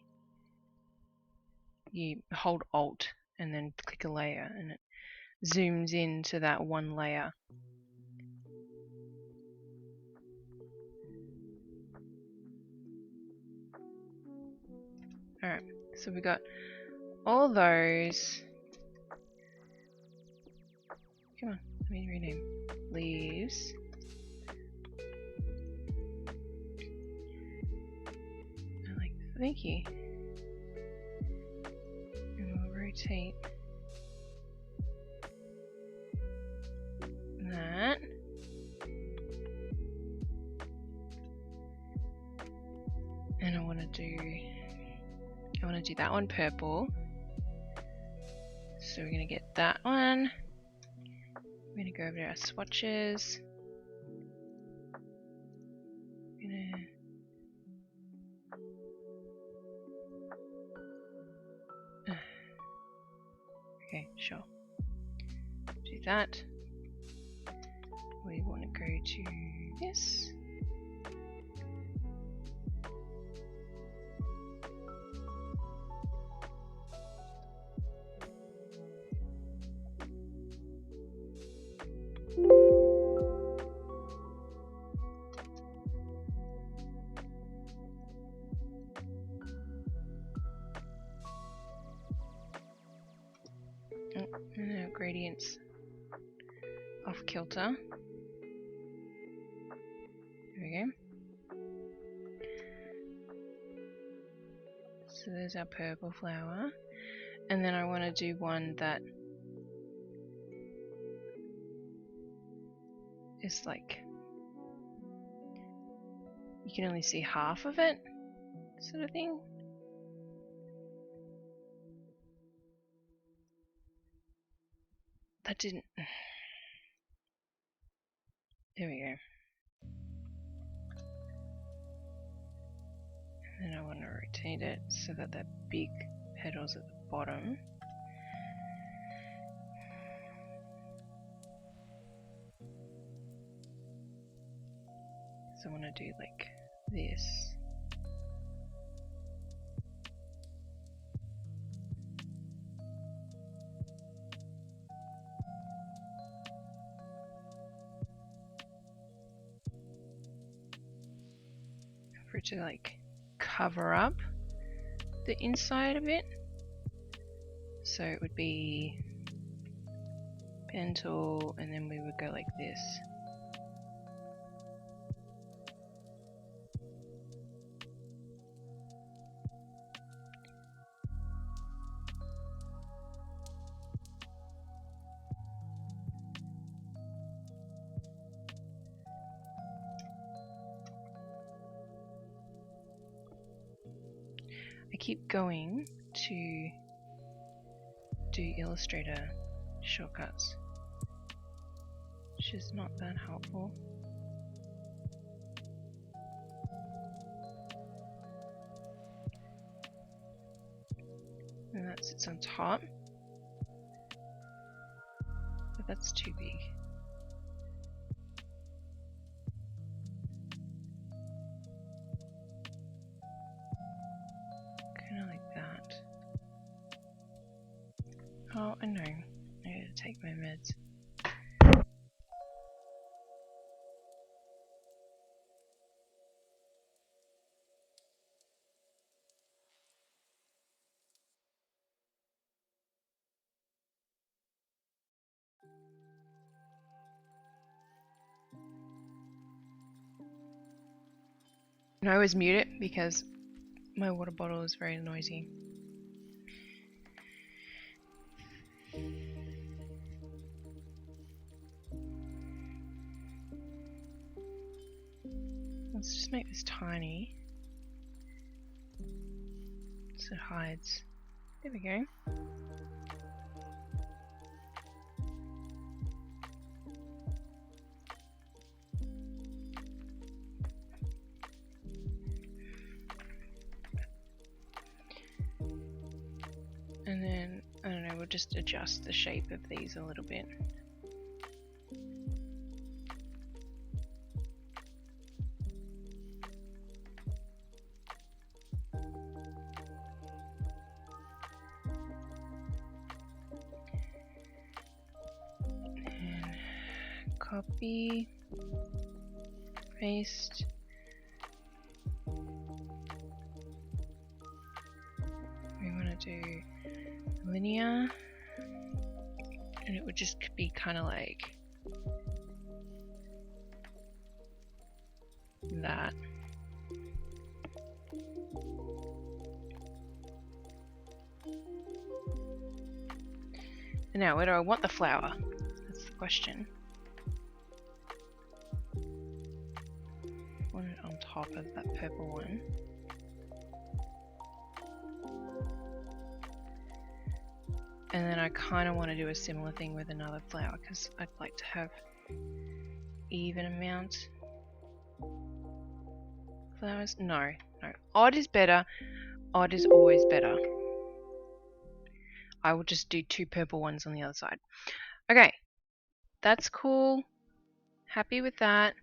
You hold Alt and then click a layer and it zooms into that one layer. Alright, so we got all those. Come on, let me rename. Leaves. I like that. Thank you. And we'll rotate that. And I want to do that one purple. So we're going to get that one. We're going to go over to our swatches. Okay, sure. Do that. We want to go to this. And gradients off kilter. There we go. So there's our purple flower. And then I want to do one that is like, you can only see half of it, sort of thing. That didn't... There we go. And then I want to rotate it so that that big petal's at the bottom. So I want to do like this. For it to like cover up the inside of it. So it would be pen tool, and then we would go like this. I keep going to do Illustrator shortcuts, which is not that helpful. And that sits on top, but that's too big. Oh, I know. I need to take my meds. And I always mute it because my water bottle is very noisy. Let's just make this tiny so it hides. There we go. And then, I don't know, we'll just adjust the shape of these a little bit. Copy, paste, we want to do linear, and it would just be kind of like that. And now, where do I want the flower? That's the question. Want it on top of that purple one. And then I kind of want to do a similar thing with another flower because I'd like to have even amount flowers. No. Odd is better. Odd is always better. I will just do 2 purple ones on the other side. Okay, that's cool. Happy with that.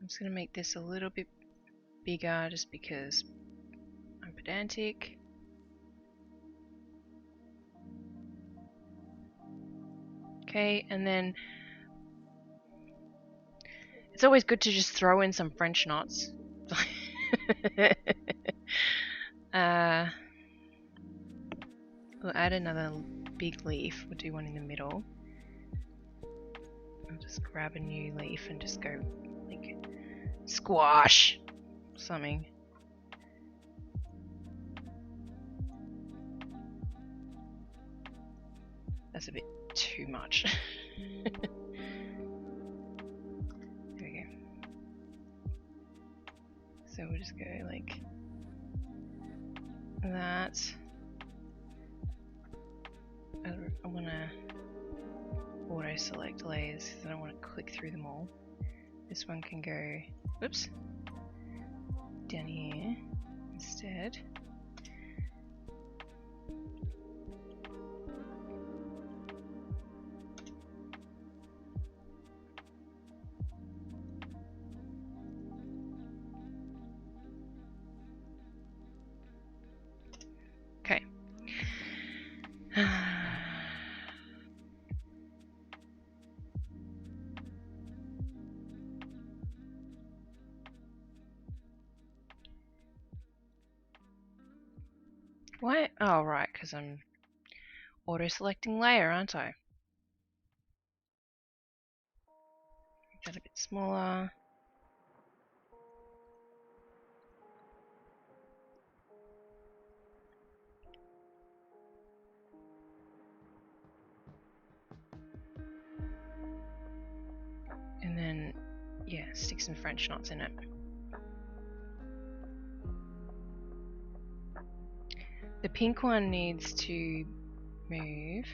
I'm just going to make this a little bit bigger just because I'm pedantic. Okay, and then it's always good to just throw in some French knots. We'll add another big leaf. We'll do one in the middle. I'll just grab a new leaf and just go like squash something. That's a bit too much. There we go. So we'll just go like that. I want to auto select layers because I don't want to click through them all. This one can go, whoops, down here instead. Okay. Why? Oh, right, because I'm auto-selecting layer, aren't I? Make that a bit smaller. And then, yeah, stick some French knots in it. The pink one needs to move.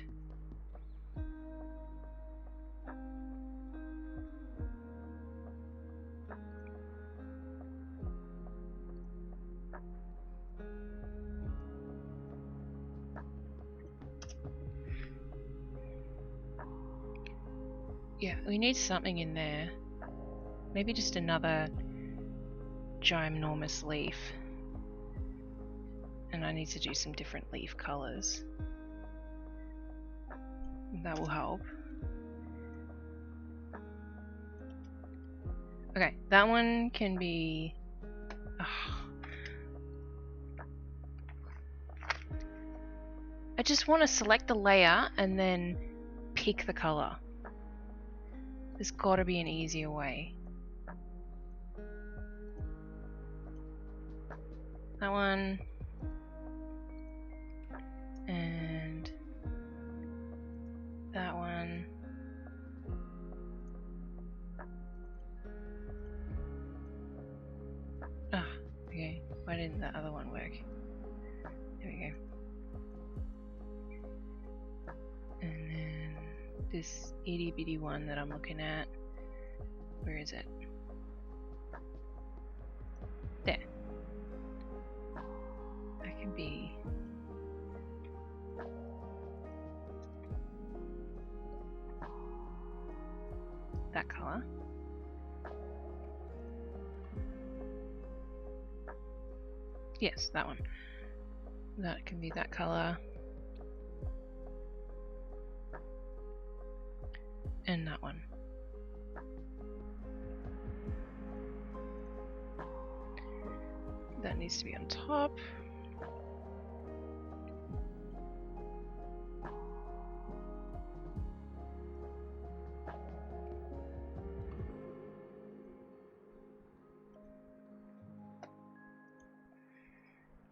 Yeah, we need something in there. Maybe just another ginormous leaf. And I need to do some different leaf colours. That will help. Okay, that one can be... I just want to select the layer and then pick the colour. There's got to be an easier way. That one. And that one. Ah, okay. Why didn't that other one work? There we go. And then this itty bitty one that I'm looking at. Where is it? There. That can be... that colour. Yes, that one. That can be that colour. And that one. That needs to be on top.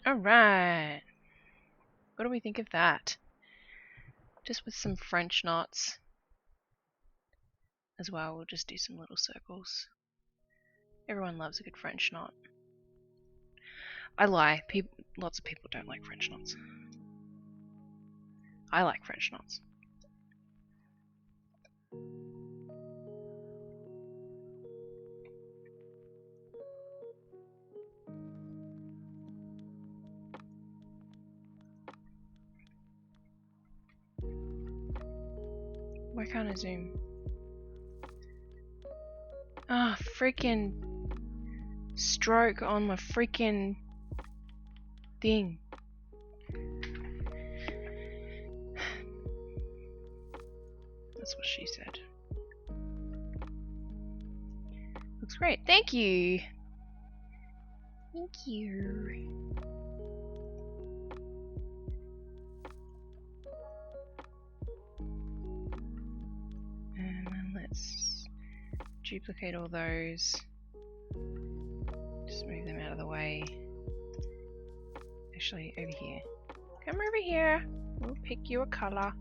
Alright. What do we think of that? Just with some French knots as well, we'll just do some little circles. Everyone loves a good French knot. I lie, lots of people don't like French knots. I like French knots. Why can't I zoom? Ah, oh, freaking stroke on my freaking thing. That's what she said. Looks great. Thank you. Thank you. duplicate all those. Just move them out of the way. Actually, over here. Come over here. We'll pick you a color.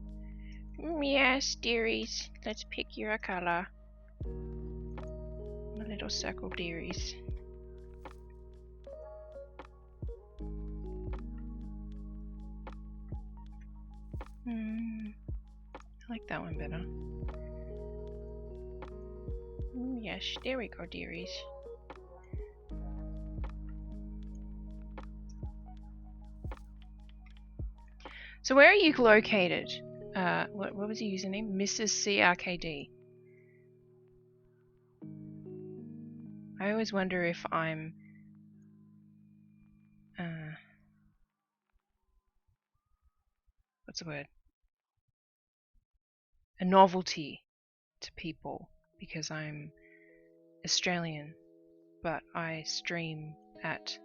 Yes, dearies. Let's pick you a color. My little circle dearies. I like that one better. Yes, there we go, dearies. So where are you located? What was your username? Mrs. CRKD. I always wonder if I'm what's the word? A novelty to people because I'm Australian, but I stream at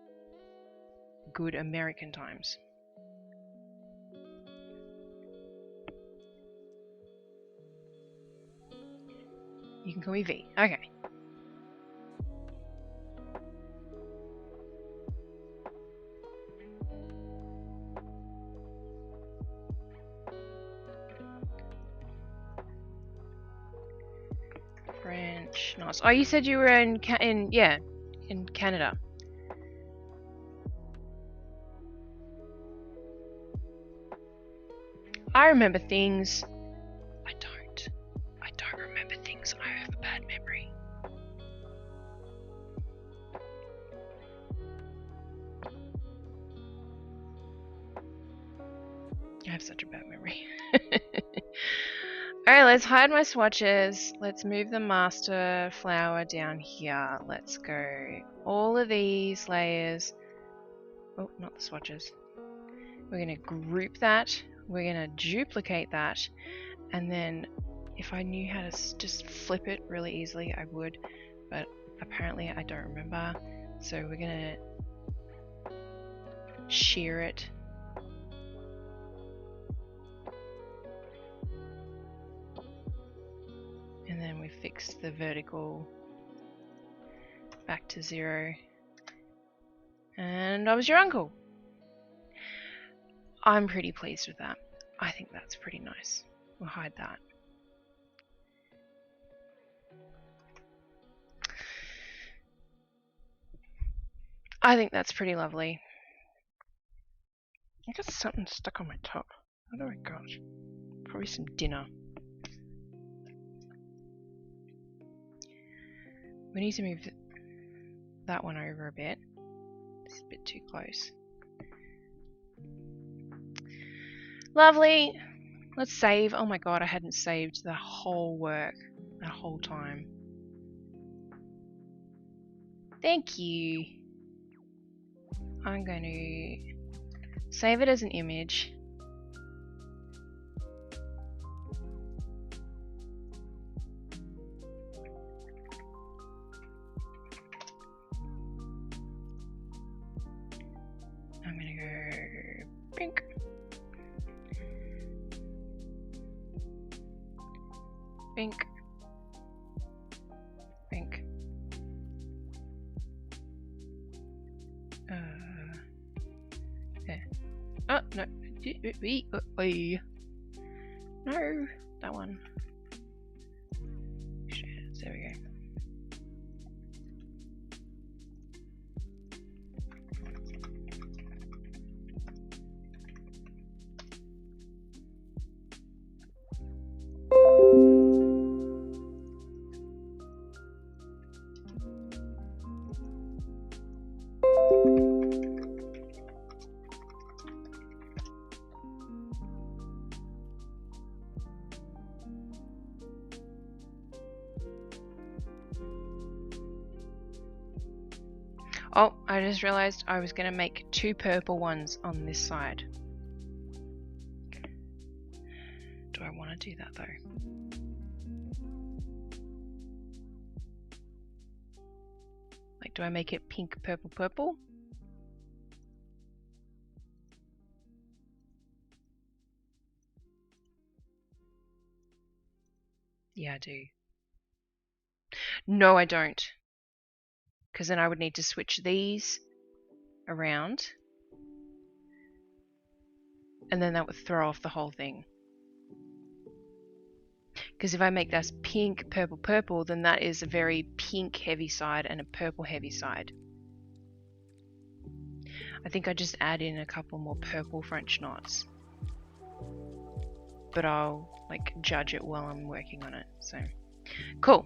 good American times. You can call me V. Okay. French, nice. Oh, you said you were in Canada. I remember things. I don't remember things. I have a bad memory. I have such a bad memory. Alright, let's hide my swatches. Let's move the master flower down here. Let's go all of these layers. Oh, not the swatches. We're going to group that. We're going to duplicate that. And then if I knew how to just flip it really easily, I would. But apparently I don't remember. So we're going to shear it. And then we fix the vertical back to 0. And I was your uncle. I'm pretty pleased with that. I think that's pretty nice. We'll hide that. I think that's pretty lovely. I got something stuck on my top. What do I got? Probably some dinner. We need to move that one over a bit. It's a bit too close. Lovely. Let's save. Oh my god, I hadn't saved the whole work that whole time. Thank you. I'm going to save it as an image. I'm going to go pink. Pink. Pink. Yeah. Oh, no. No, that one. Shit, there we go. Oh, I just realized I was going to make 2 purple ones on this side. Do I want to do that though? Like, do I make it pink, purple, purple? Yeah, I do. No, I don't. Because then I would need to switch these around. And then that would throw off the whole thing. Because if I make this pink, purple, purple, then that is a very pink heavy side and a purple heavy side. I think I just add in a couple more purple French knots. But I'll like judge it while I'm working on it. So cool.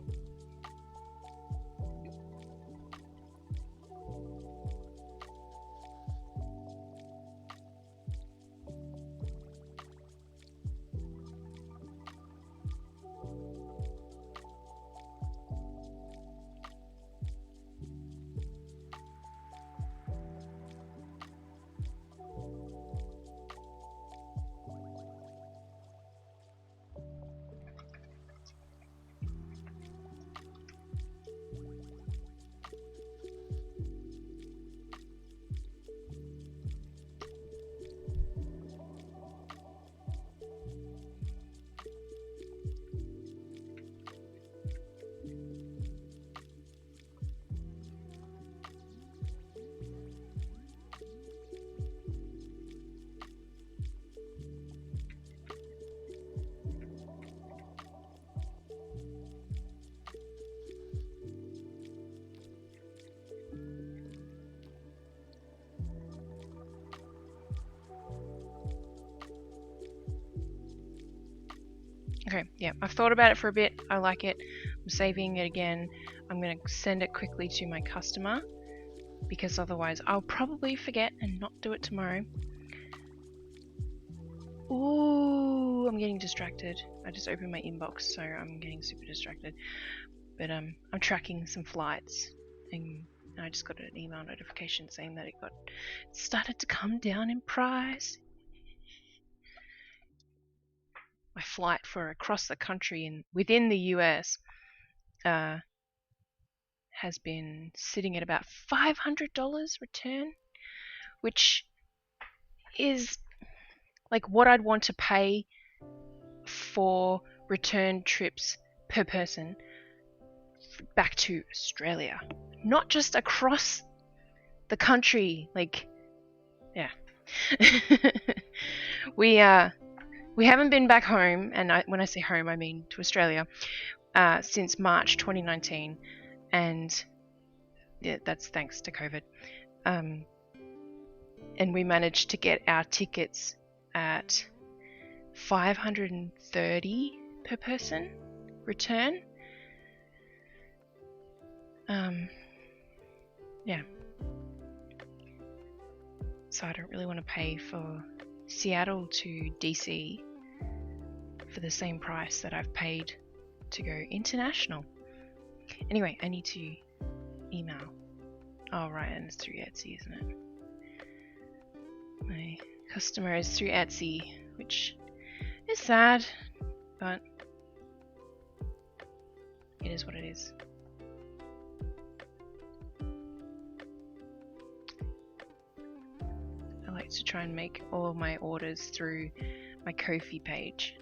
Okay, yeah, I've thought about it for a bit. I like it. I'm saving it again. I'm going to send it quickly to my customer because otherwise I'll probably forget and not do it tomorrow. Ooh, I'm getting distracted. I just opened my inbox, so I'm getting super distracted. But I'm tracking some flights, and I just got an email notification saying that it started to come down in price. My flight for across the country and within the US has been sitting at about $500 return, which is like what I'd want to pay for return trips per person back to Australia, not just across the country. Like, yeah. We haven't been back home, and when I say home, I mean to Australia, since March 2019, and yeah, that's thanks to COVID. And we managed to get our tickets at $530 per person return. Yeah. So I don't really want to pay for Seattle to DC for the same price that I've paid to go international. Anyway, I need to email. Oh, right, and it's through Etsy, isn't it? My customer is through Etsy, which is sad, but it is what it is. I like to try and make all of my orders through my Ko-fi page.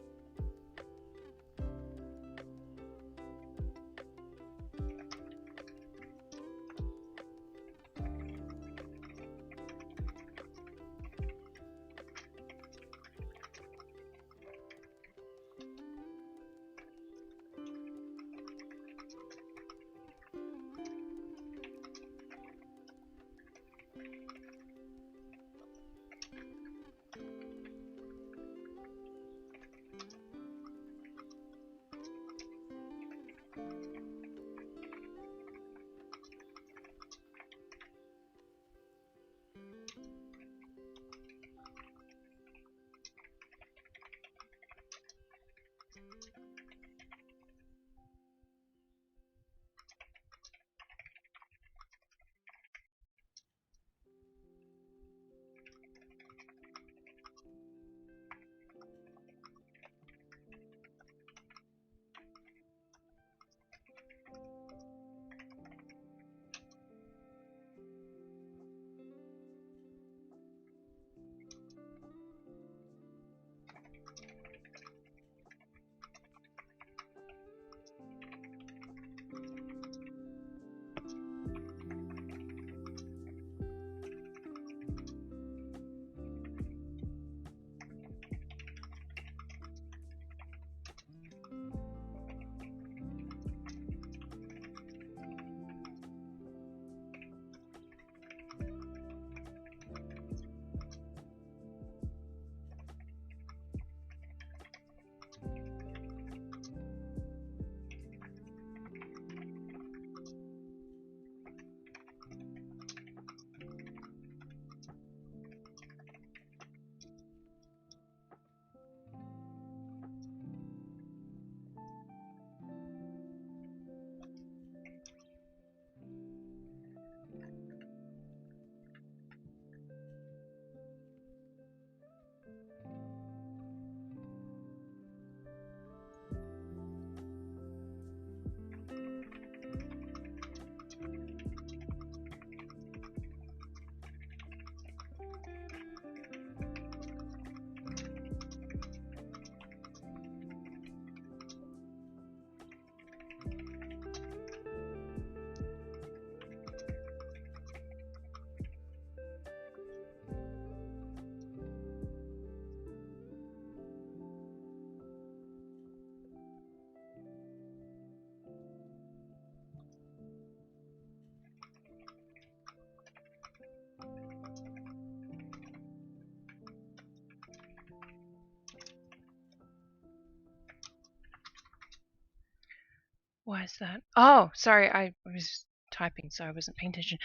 Why is that? Oh, sorry, I was typing, so I wasn't paying attention.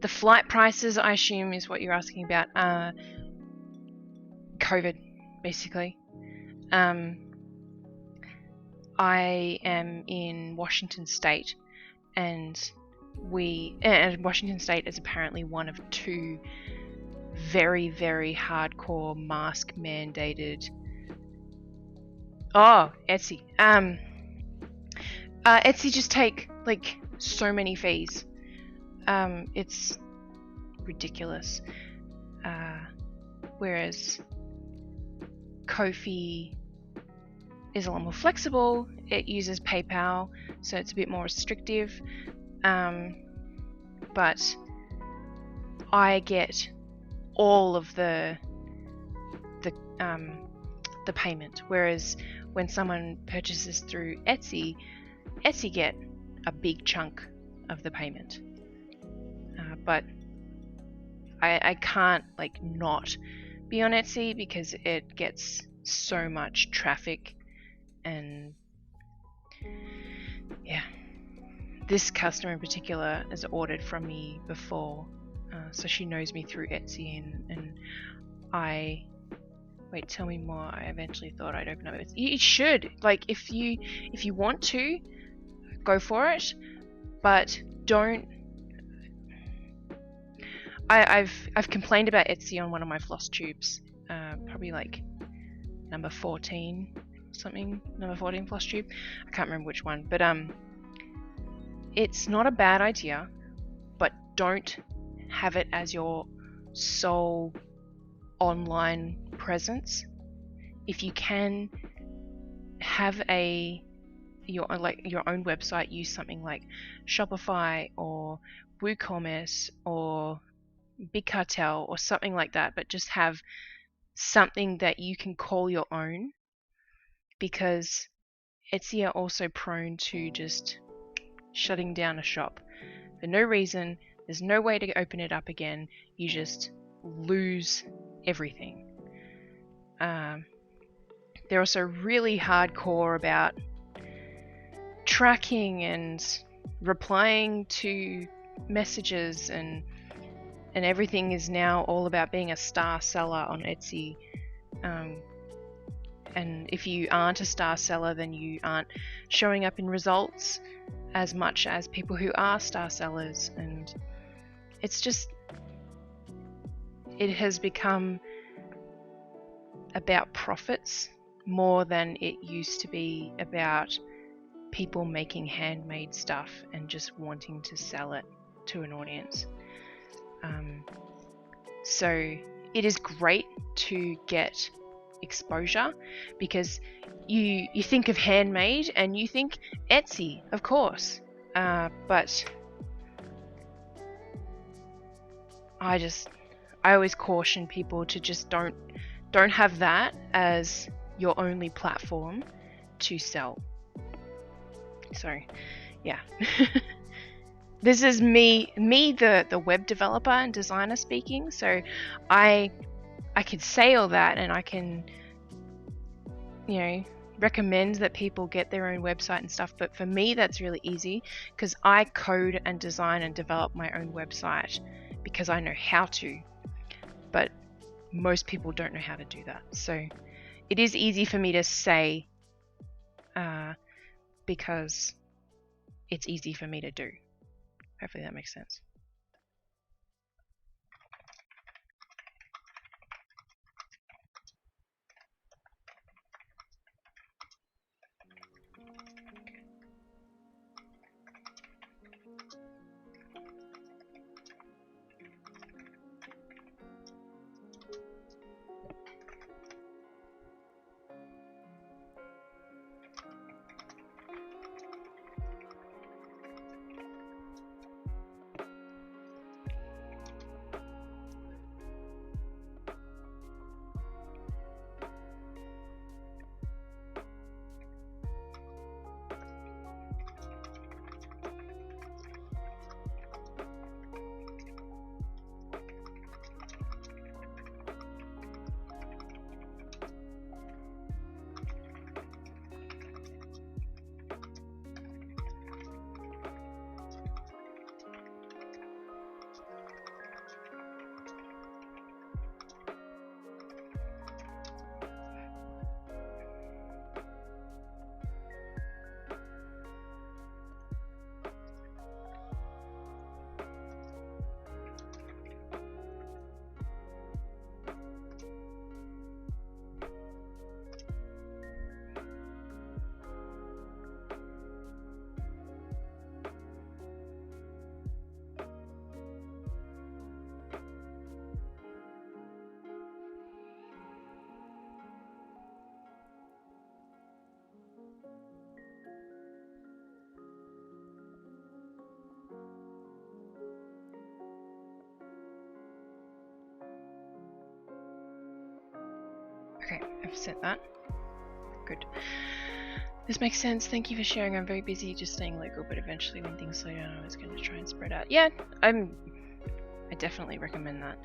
The flight prices, I assume, is what you're asking about. COVID, basically. I am in Washington State, and Washington State is apparently one of 2 very, very hardcore mask mandated. Oh, Etsy. Etsy just take like so many fees. It's ridiculous. Whereas Ko-fi is a lot more flexible. It uses PayPal, so it's a bit more restrictive. But I get all of the payment, whereas when someone purchases through Etsy get a big chunk of the payment. But I can't like not be on Etsy because it gets so much traffic, and yeah, this customer in particular has ordered from me before, so she knows me through Etsy, and I wait, tell me more. I eventually thought I'd open up Etsy. You should, like, if you want to, go for it, but don't. I've complained about Etsy on one of my floss tubes, probably like number 14 something, number 14 floss tube. I can't remember which one, but it's not a bad idea, but don't have it as your sole online presence. If you can have your own website, use something like Shopify or WooCommerce or Big Cartel or something like that, but just have something that you can call your own, because Etsy are also prone to just shutting down a shop for no reason. There's no way to open it up again. You just lose everything. They're also really hardcore about tracking and replying to messages, and everything is now all about being a star seller on Etsy. And if you aren't a star seller, then you aren't showing up in results as much as people who are star sellers, and it's just, it has become about profits more than it used to be about people making handmade stuff and just wanting to sell it to an audience. So it is great to get exposure, because you think of handmade and you think Etsy, of course, but I always caution people to just don't have that as your only platform to sell. So yeah. This is me the web developer and designer speaking, so I could say all that, and I can, recommend that people get their own website and stuff, but for me that's really easy because I code and design and develop my own website because I know how to, but most people don't know how to do that. So it is easy for me to say, because it's easy for me to do. Hopefully that makes sense. I've sent that. Good. This makes sense. Thank you for sharing. I'm very busy just staying local, but eventually when things slow down I was going to try and spread out. Yeah, I definitely recommend that.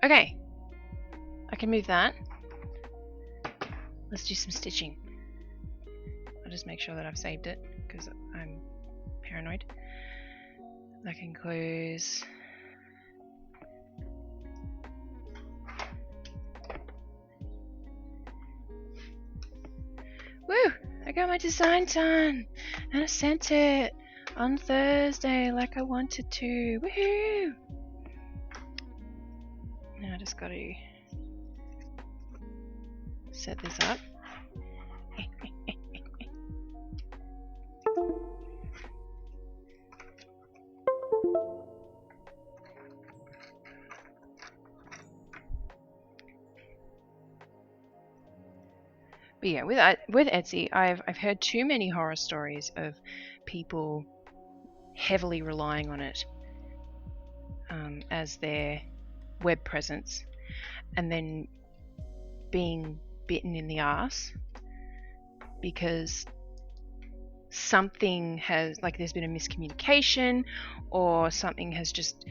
Okay. I can move that. Let's do some stitching. I'll just make sure that I've saved it because I'm paranoid. That can close. Woo! I got my design done and I sent it on Thursday like I wanted to. Woohoo! Now I just got to set this up. But yeah, with Etsy, I've heard too many horror stories of people heavily relying on it as their web presence, and then being bitten in the ass because something has, like, there's been a miscommunication or something has just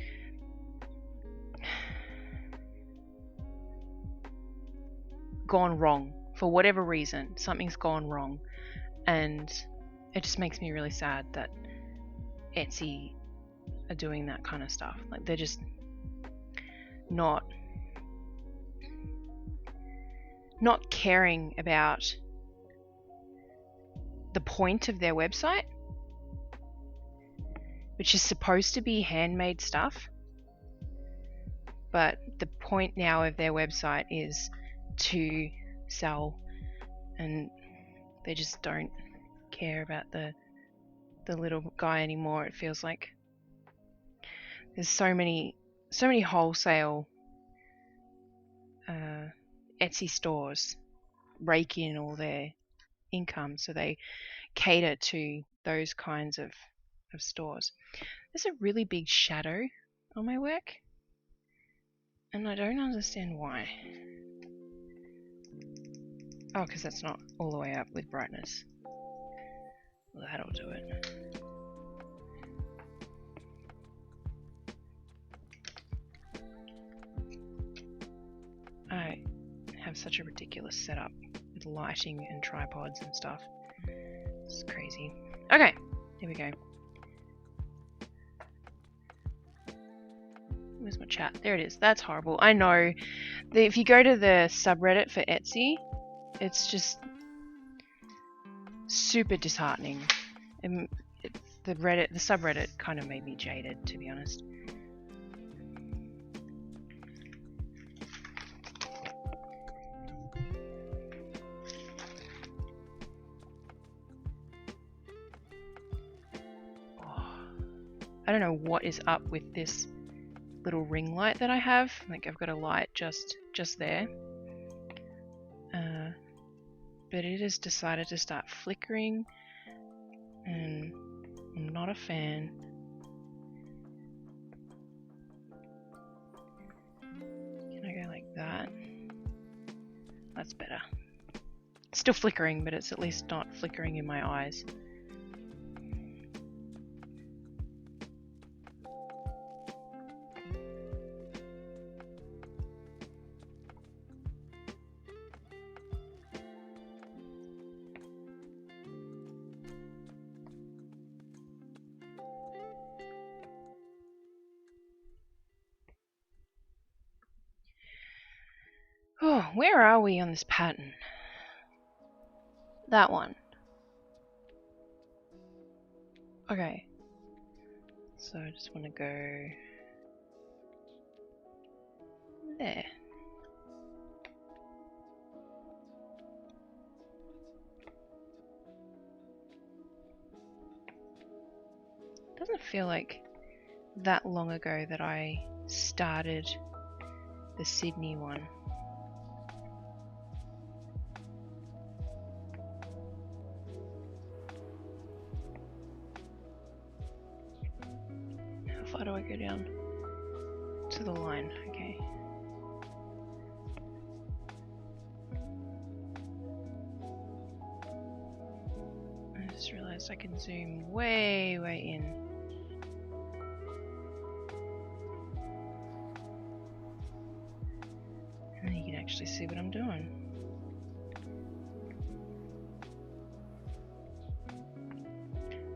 gone wrong. For whatever reason, something's gone wrong, and it just makes me really sad that Etsy are doing that kind of stuff. Like, they're just not caring about the point of their website, which is supposed to be handmade stuff, but the point now of their website is to sell, and they just don't care about the little guy anymore. It feels like there's so many wholesale Etsy stores rake in all their income, so they cater to those kinds of stores. There's a really big shadow on my work, and I don't understand why. Oh, because that's not all the way up with brightness. Well, that'll do it. I have such a ridiculous setup with lighting and tripods and stuff. It's crazy. Okay, here we go. Where's my chat? There it is. That's horrible. I know. If you go to the subreddit for Etsy, it's just super disheartening. The subreddit kind of made me jaded, to be honest. I don't know what is up with this little ring light that I have. Like, I've got a light just there. But it has decided to start flickering, and I'm not a fan. Can I go like that? That's better. It's still flickering, but it's at least not flickering in my eyes. Oh, where are we on this pattern? That one. Okay. So I just want to go there. Doesn't feel like that long ago that I started the Sydney one. How far do I go down? To the line, okay. I just realized I can zoom way in. And then you can actually see what I'm doing.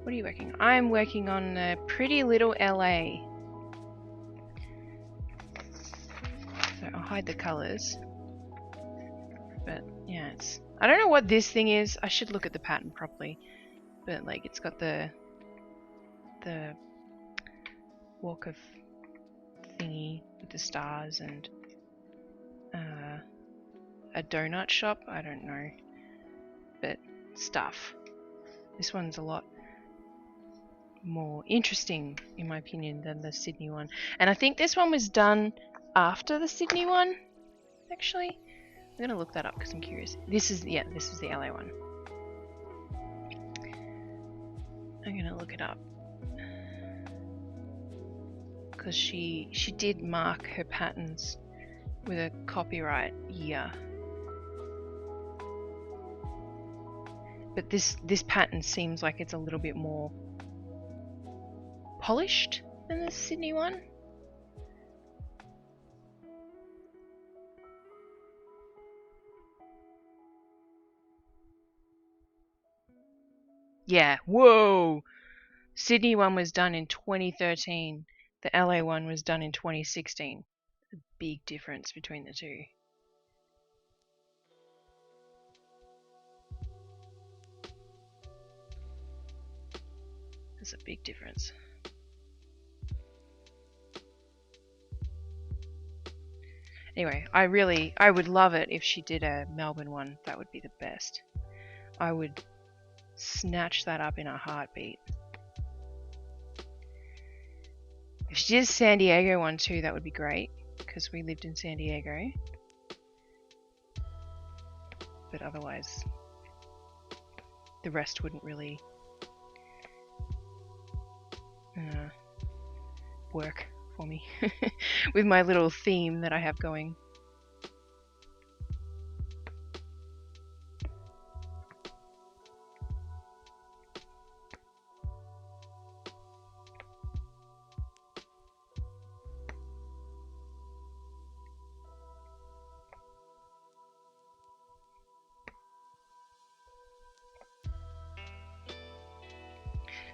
What are you working on? I'm working on Pretty Little LA. So I'll hide the colors. But yeah, I don't know what this thing is. I should look at the pattern properly. But like it's got the walk of thingy with the stars and a donut shop. I don't know. But stuff. This one's a lot more interesting in my opinion than the Sydney one. And I think this one was done after the Sydney one, actually. I'm gonna look that up because I'm curious. This is the LA one. I'm gonna look it up because she did mark her patterns with a copyright year. But this pattern seems like it's a little bit more polished than the Sydney one. Yeah, whoa! Sydney one was done in 2013. The LA one was done in 2016. A big difference between the two. There's a big difference. Anyway, I would love it if she did a Melbourne one. That would be the best. I would snatch that up in a heartbeat. If she did a San Diego one too, that would be great, because we lived in San Diego. But otherwise, the rest wouldn't really work for me with my little theme that I have going.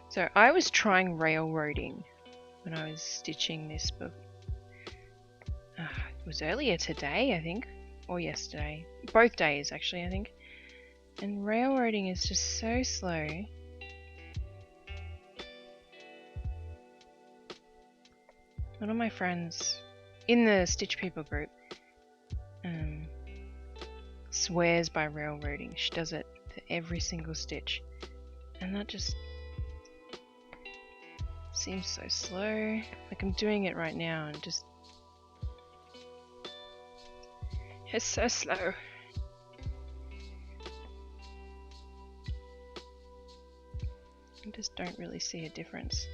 So I was trying railroading when I was stitching this book. It was earlier today, I think, or yesterday. Both days, actually, I think. And railroading is just so slow. One of my friends in the Stitch People group swears by railroading. She does it for every single stitch. And that just seems so slow. Like I'm doing it right now and just... It's so slow. I just don't really see a difference.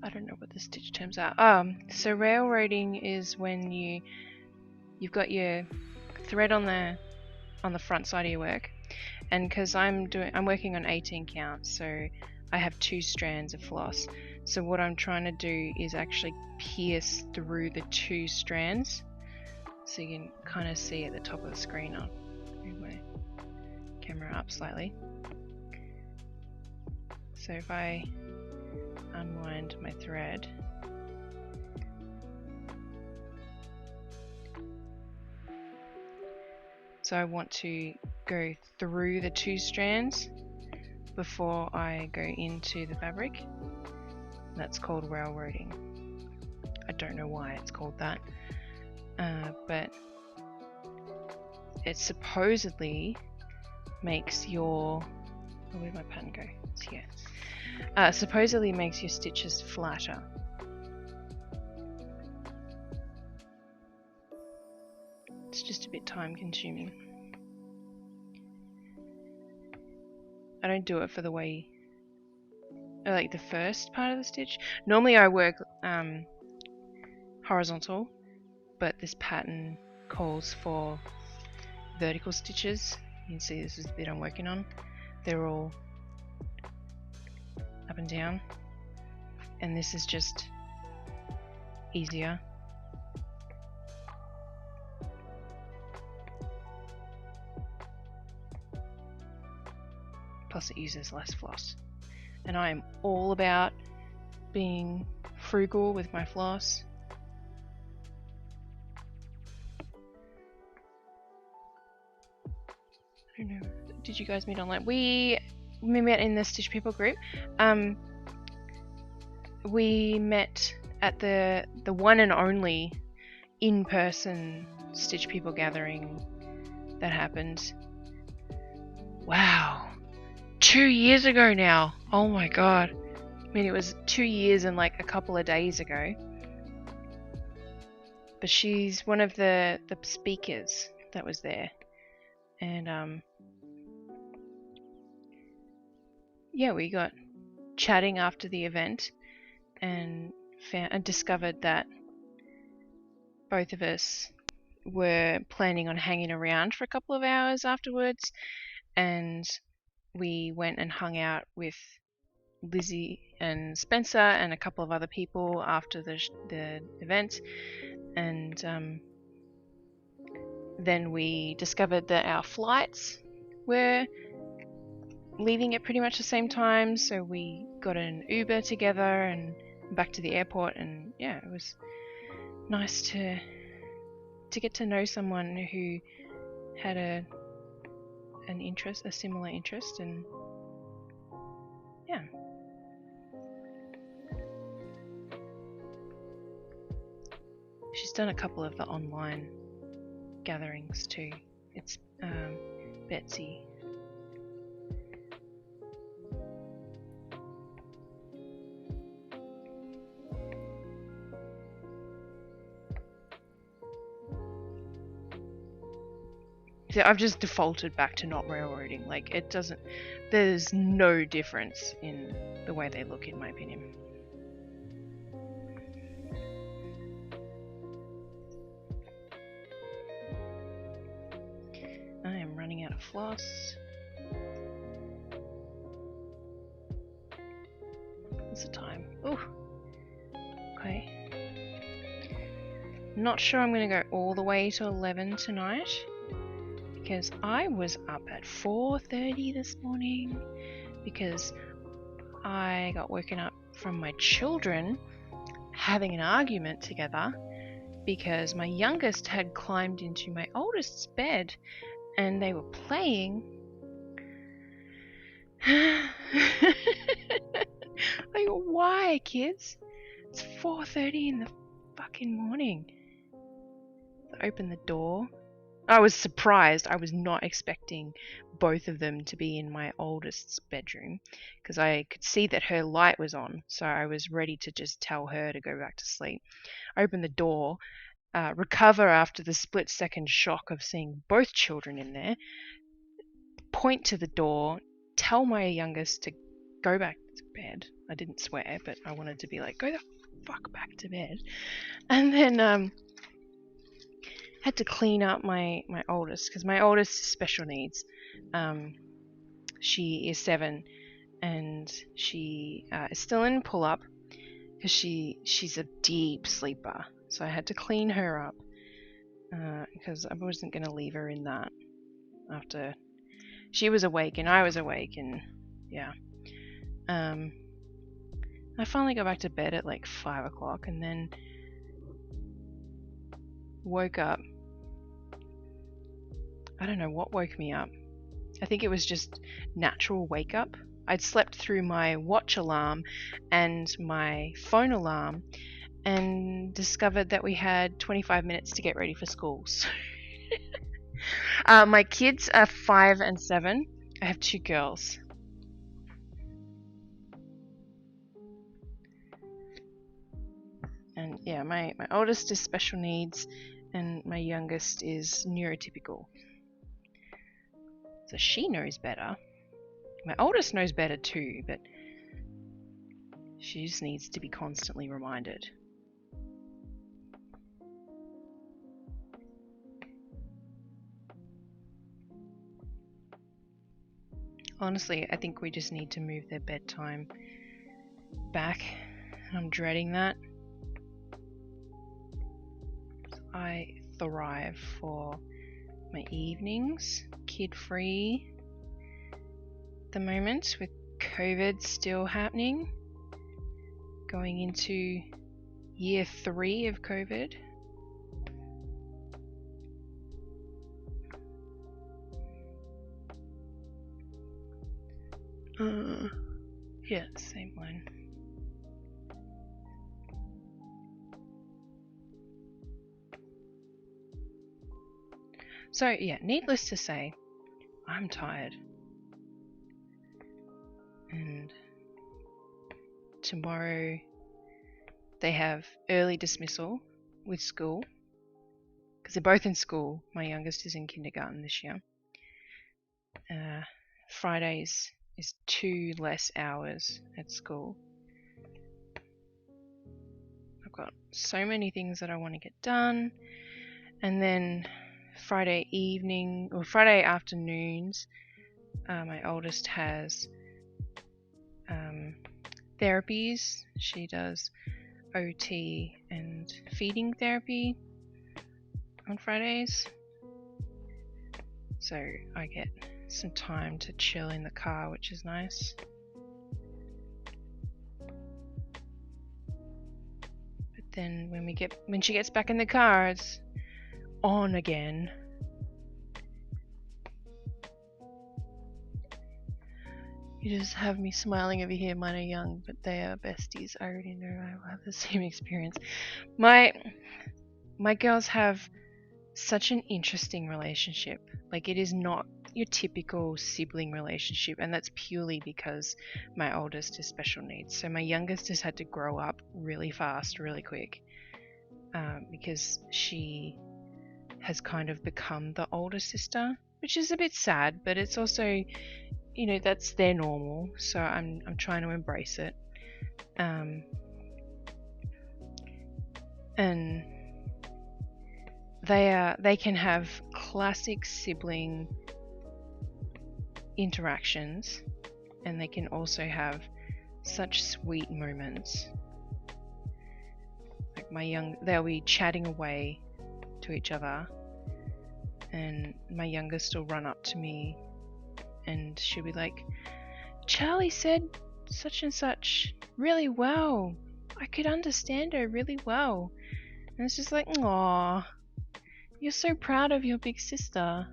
I don't know what the stitch terms are. So railroading is when you've got your thread on the front side of your work, and because I'm working on 18 count, so I have 2 strands of floss. So what I'm trying to do is actually pierce through the 2 strands, so you can kind of see at the top of the screen. I'll move my camera up slightly. So if I unwind my thread, so I want to go through the 2 strands before I go into the fabric. That's called railroading. I don't know why it's called that, but it supposedly makes your... Oh, where'd my pen go? It's here. Supposedly makes your stitches flatter. It's just a bit time consuming. I don't do it for the way, like the first part of the stitch. Normally I work horizontal, but this pattern calls for vertical stitches. You can see this is the bit I'm working on. They're all up and down, and this is just easier. Plus it uses less floss, and I am all about being frugal with my floss. I don't know, did you guys meet online? We met in the Stitch People group. We met at the one and only in-person Stitch People gathering that happened. Wow, 2 years ago now. Oh my god. I mean, it was 2 years and like a couple of days ago. But she's one of the speakers that was there. And yeah, we got chatting after the event and discovered that both of us were planning on hanging around for a couple of hours afterwards, and we went and hung out with Lizzie and Spencer and a couple of other people after the event, and then we discovered that our flights were leaving at pretty much the same time, so we got an Uber together and back to the airport, and yeah, it was nice to get to know someone who had a similar interest, and yeah. She's done a couple of the online gatherings too. It's Betsy. So I've just defaulted back to not railroading. Like, it doesn't, there's no difference in the way they look, in my opinion. I am running out of floss. What's the time? Oh, okay. Not sure I'm going to go all the way to 11 tonight, because I was up at 4:30 this morning because I got woken up from my children having an argument together because my youngest had climbed into my oldest's bed and they were playing. Like, why, kids? It's 4:30 in the fucking morning. I opened the door. I was surprised. I was not expecting both of them to be in my oldest's bedroom because I could see that her light was on, so I was ready to just tell her to go back to sleep. I opened the door, recover after the split-second shock of seeing both children in there, point to the door, tell my youngest to go back to bed. I didn't swear, but I wanted to be like, go the fuck back to bed. And then had to clean up my oldest, because my oldest is special needs. She is 7, and she is still in pull-up because she's a deep sleeper. So I had to clean her up because I wasn't going to leave her in that after she was awake and I was awake, and yeah. I finally got back to bed at like 5 o'clock and then woke up. I don't know what woke me up. I think it was just natural wake up. I'd slept through my watch alarm and my phone alarm and discovered that we had 25 minutes to get ready for school. So my kids are 5 and 7. I have 2 girls. And yeah, my oldest is special needs and my youngest is neurotypical. So she knows better. My oldest knows better too, but she just needs to be constantly reminded. Honestly, I think we just need to move their bedtime back. I'm dreading that. I thrive for my evenings, kid-free. At the moment, with COVID still happening, going into year 3 of COVID. Yeah, same one. So yeah, needless to say, I'm tired. And tomorrow they have early dismissal with school, because they're both in school. My youngest is in kindergarten this year. Fridays is 2 less hours at school. I've got so many things that I want to get done. And then Friday evening or Friday afternoons, my oldest has therapies. She does OT and feeding therapy on Fridays. So I get some time to chill in the car, which is nice. But then when she gets back in the car, it's on again. You just have me smiling over here. Mine are young, but they are besties. I already know I will have the same experience. My girls have such an interesting relationship. Like, it is not your typical sibling relationship, and that's purely because my oldest is special needs. So my youngest has had to grow up really fast, really quick, because she has kind of become the older sister, which is a bit sad, but it's also, you know, that's their normal, so I'm trying to embrace it. And they can have classic sibling interactions, and they can also have such sweet moments. Like they'll be chatting away to each other, and my youngest will run up to me and she'll be like, Charlie said such and such really well. I could understand her really well. And it's just like, aww, you're so proud of your big sister.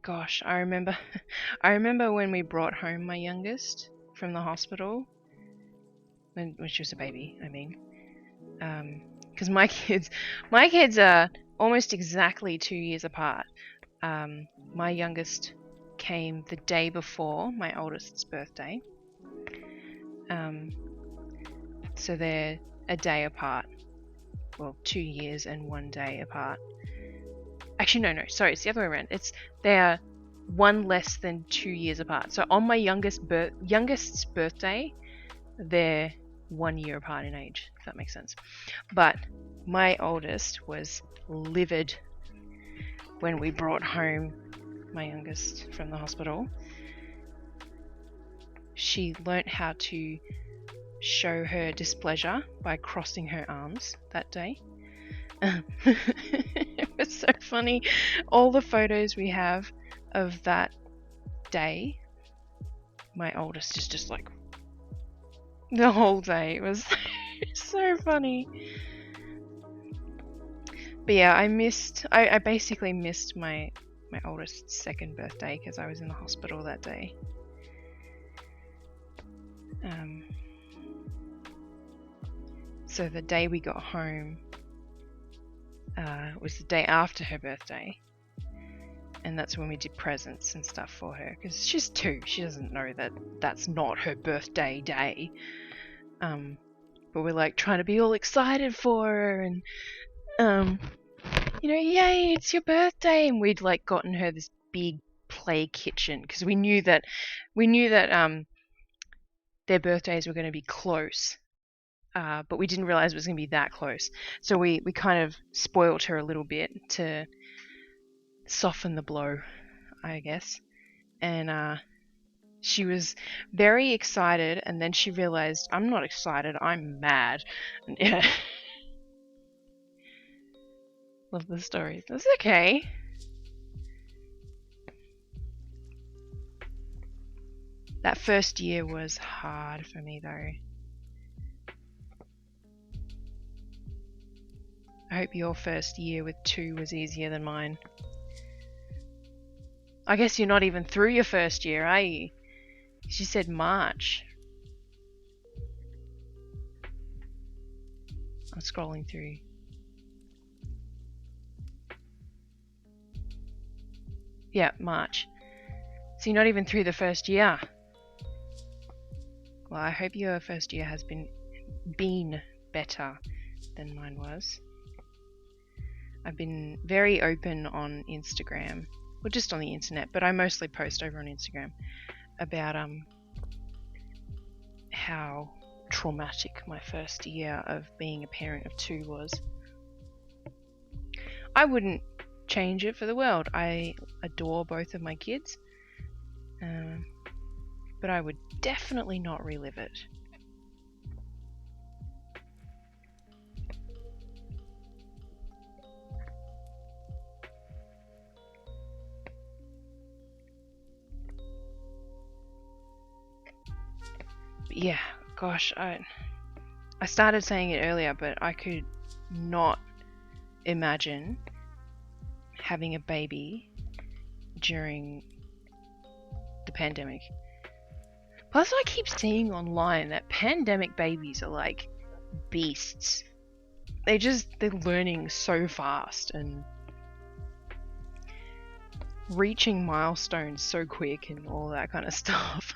Gosh, I remember when we brought home my youngest from the hospital, when she was a baby, I mean. Because my kids are almost exactly 2 years apart. My youngest came the day before my oldest's birthday. So they're a day apart. Well, 2 years and 1 day apart. Actually, no, sorry, it's the other way around. They are one less than 2 years apart. So on my youngest's birthday, they're 1 year apart in age, if that makes sense. But my oldest was livid when we brought home my youngest from the hospital. She learnt how to show her displeasure by crossing her arms that day. It was so funny. All the photos we have of that day, my oldest is just like the whole day. It was so funny. But yeah, I basically missed my oldest's second birthday because I was in the hospital that day. So the day we got home was the day after her birthday, and that's when we did presents and stuff for her, because she's 2, she doesn't know that that's not her birthday day. But we're like trying to be all excited for her, and yay, it's your birthday, and we'd like gotten her this big play kitchen because we knew that their birthdays were going to be close. But we didn't realize it was going to be that close. So we kind of spoilt her a little bit to soften the blow, I guess. And she was very excited, and then she realized, I'm not excited, I'm mad. And, yeah. Love the story. That's okay. That first year was hard for me, though. I hope your first year with 2 was easier than mine. I guess you're not even through your first year, are you? She said March. I'm scrolling through. Yeah, March. So you're not even through the first year. Well, I hope your first year has been better than mine was. I've been very open on Instagram, well, just on the internet, but I mostly post over on Instagram about how traumatic my first year of being a parent of 2 was. I wouldn't change it for the world. I adore both of my kids, but I would definitely not relive it. Yeah, gosh, I started saying it earlier, but I could not imagine having a baby during the pandemic. Plus, I keep seeing online that pandemic babies are like beasts. They're learning so fast and reaching milestones so quick and all that kind of stuff.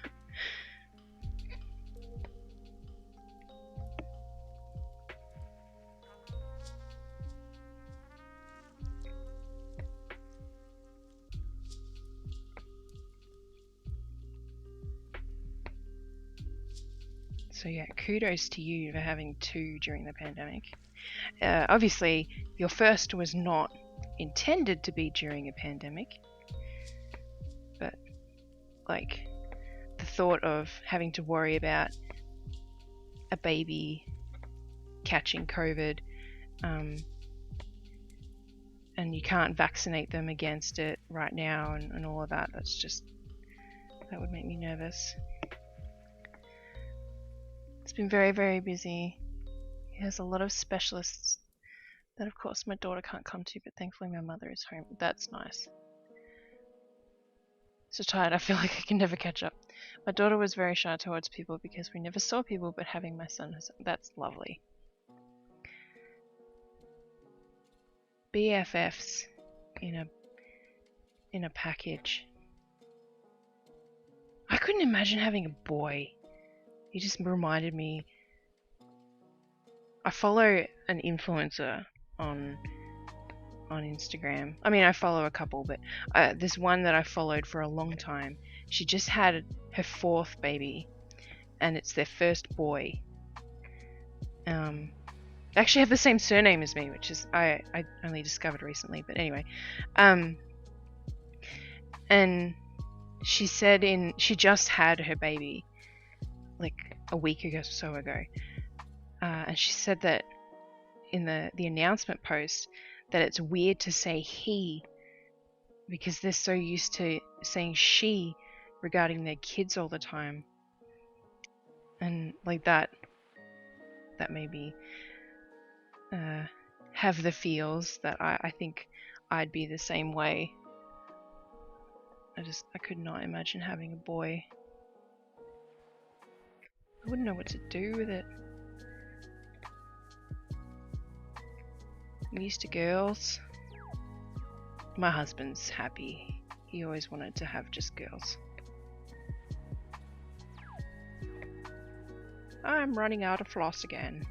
So yeah, kudos to you for having 2 during the pandemic. Obviously, your first was not intended to be during a pandemic, but like the thought of having to worry about a baby catching COVID, and you can't vaccinate them against it right now, and all of that, that would make me nervous. It's been very, very busy. He has a lot of specialists that, of course, my daughter can't come to, but thankfully my mother is home. That's nice. So tired, I feel like I can never catch up. My daughter was very shy towards people because we never saw people, but having my son, that's lovely. BFFs in a package. I couldn't imagine having a boy. He just reminded me I follow an influencer on Instagram. I mean, I follow a couple, but there's one that I followed for a long time. She just had her 4th baby, and it's their first boy. They actually have the same surname as me, which is I only discovered recently. But anyway, and she said she just had her baby like a week or so ago, and she said that in the announcement post that it's weird to say he because they're so used to saying she regarding their kids all the time, and like that made me have the feels that I think I'd be the same way. I could not imagine having a boy. I wouldn't know what to do with it. I'm used to girls. My husband's happy. He always wanted to have just girls. I'm running out of floss again.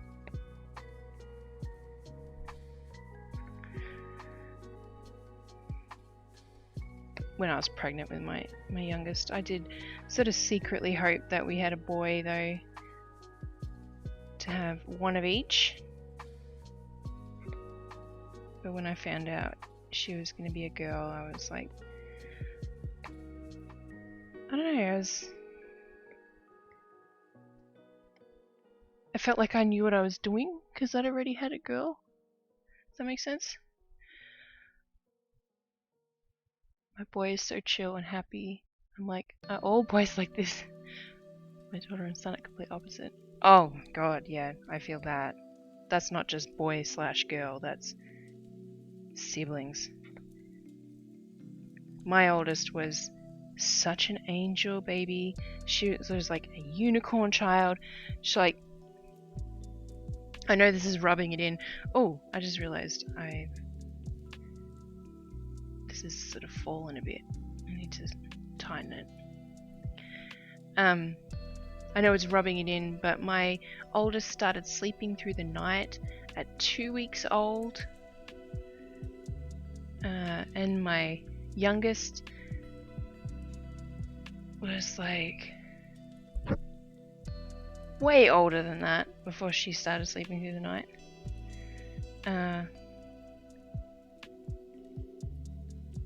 When I was pregnant with my youngest, I did sort of secretly hope that we had a boy, though, to have one of each. But when I found out she was going to be a girl, I was like, I don't know, I felt like I knew what I was doing because I'd already had a girl. Does that make sense? My boy is so chill and happy. I'm like, are all boys like this? My daughter and son are complete opposite. Oh god, yeah, I feel that. That's not just boy/girl, that's siblings. My oldest was such an angel baby. She was like a unicorn child. She's like, I know this is rubbing it in. Oh, I just realized this is sort of fallen a bit. I need to tighten it. I know it's rubbing it in, but my oldest started sleeping through the night at 2 weeks old. And my youngest was like way older than that before she started sleeping through the night.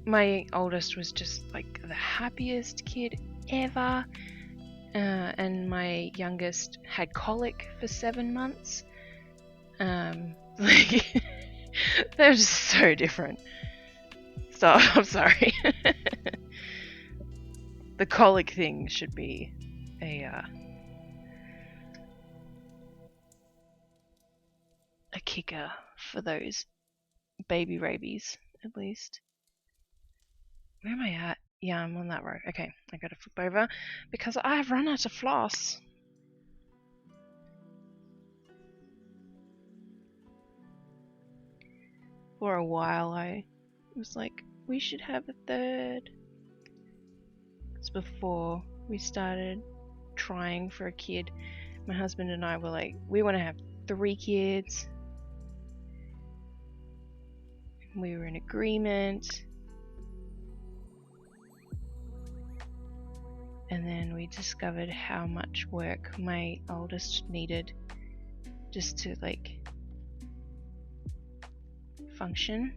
My oldest was just like the happiest kid ever, and my youngest had colic for 7 months. Like they're just so different. So I'm sorry. The colic thing should be a kicker for those baby rabies, at least. Where am I at? Yeah, I'm on that road. Okay, I gotta flip over because I have run out of floss. For a while, I was like, we should have a third. It's before we started trying for a kid. My husband and I were like, we want to have 3 kids. We were in agreement. And then we discovered how much work my oldest needed just to like function.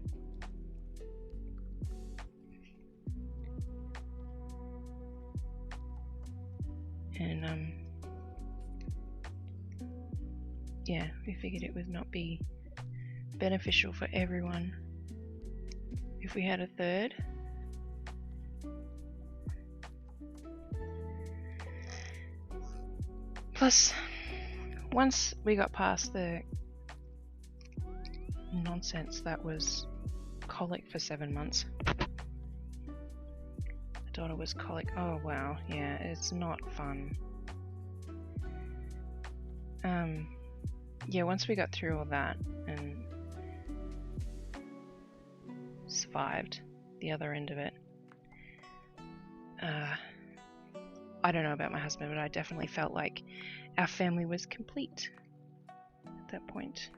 And yeah, we figured it would not be beneficial for everyone if we had a third. Plus, once we got past the nonsense that was colic for 7 months, my daughter was colic. Oh wow, yeah, it's not fun. Yeah, once we got through all that and survived the other end of it, I don't know about my husband, but I definitely felt like our family was complete. at that point.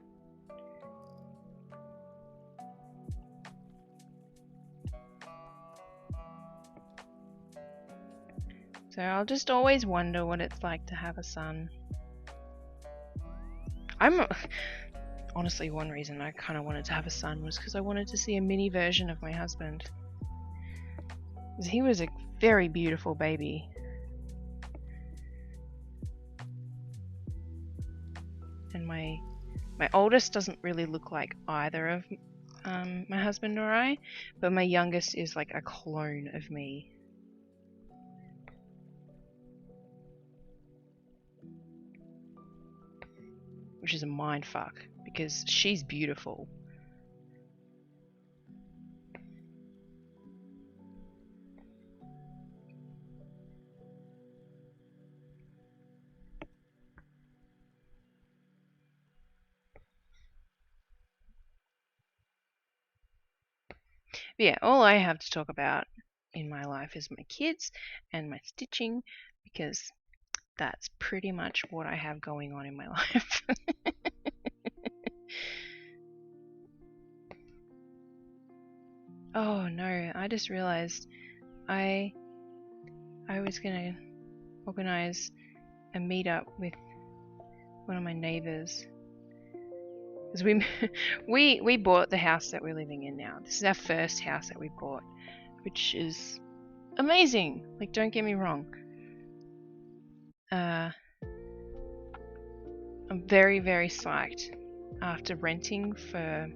So I'll just always wonder what it's like to have a son. Honestly, one reason I kind of wanted to have a son was because I wanted to see a mini version of my husband. Because he was a very beautiful baby. And my oldest doesn't really look like either of my husband or I, but my youngest is like a clone of me. Which is a mindfuck, because she's beautiful. But yeah, all I have to talk about in my life is my kids and my stitching, because that's pretty much what I have going on in my life. Oh no, I just realized I was gonna organize a meetup with one of my neighbors, because we bought the house that we're living in now. This is our first house that we bought, which is amazing. Like, don't get me wrong. I'm very, very psyched after renting for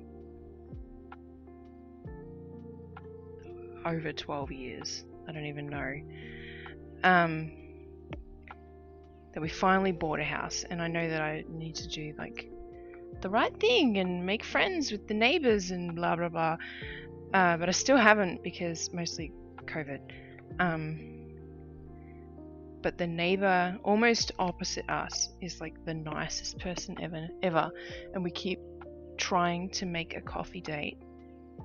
over 12 years. I don't even know. That we finally bought a house, and I know that I need to do like the right thing and make friends with the neighbors and blah blah blah. But I still haven't, because mostly COVID. But the neighbor almost opposite us is like the nicest person ever, and we keep trying to make a coffee date.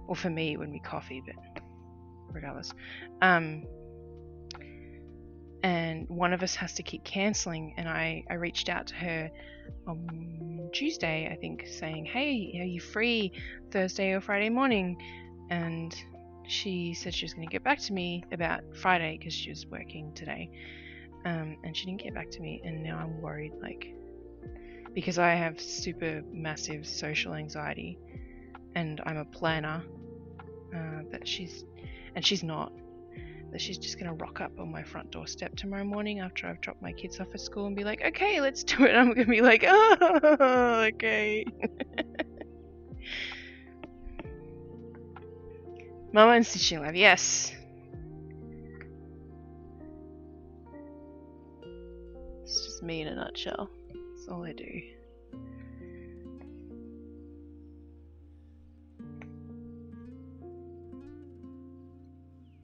Or for me, when we coffee, but regardless. And one of us has to keep cancelling, and I reached out to her on Tuesday, I think, saying, hey, are you free Thursday or Friday morning? And she said she was going to get back to me about Friday, because she was working today. And she didn't get back to me, and now I'm worried, like, because I have super massive social anxiety, and I'm a planner, that she's not, that she's just gonna rock up on my front doorstep tomorrow morning after I've dropped my kids off at school and be like, okay, let's do it. And I'm gonna be like, oh, okay. Mama and Stitching Lab, yes. It's just me in a nutshell. That's all I do.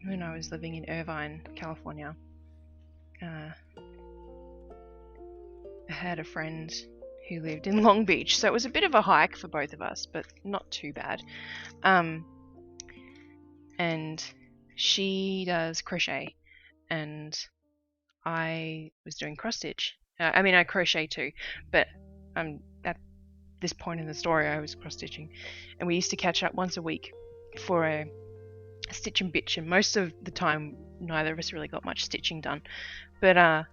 When I was living in Irvine, California, I had a friend who lived in Long Beach, so it was a bit of a hike for both of us, but not too bad. And she does crochet, and I was doing cross stitch. I mean, I crochet too, but at this point in the story, I was cross stitching, and we used to catch up once a week for a stitch and bitch, and most of the time neither of us really got much stitching done, but I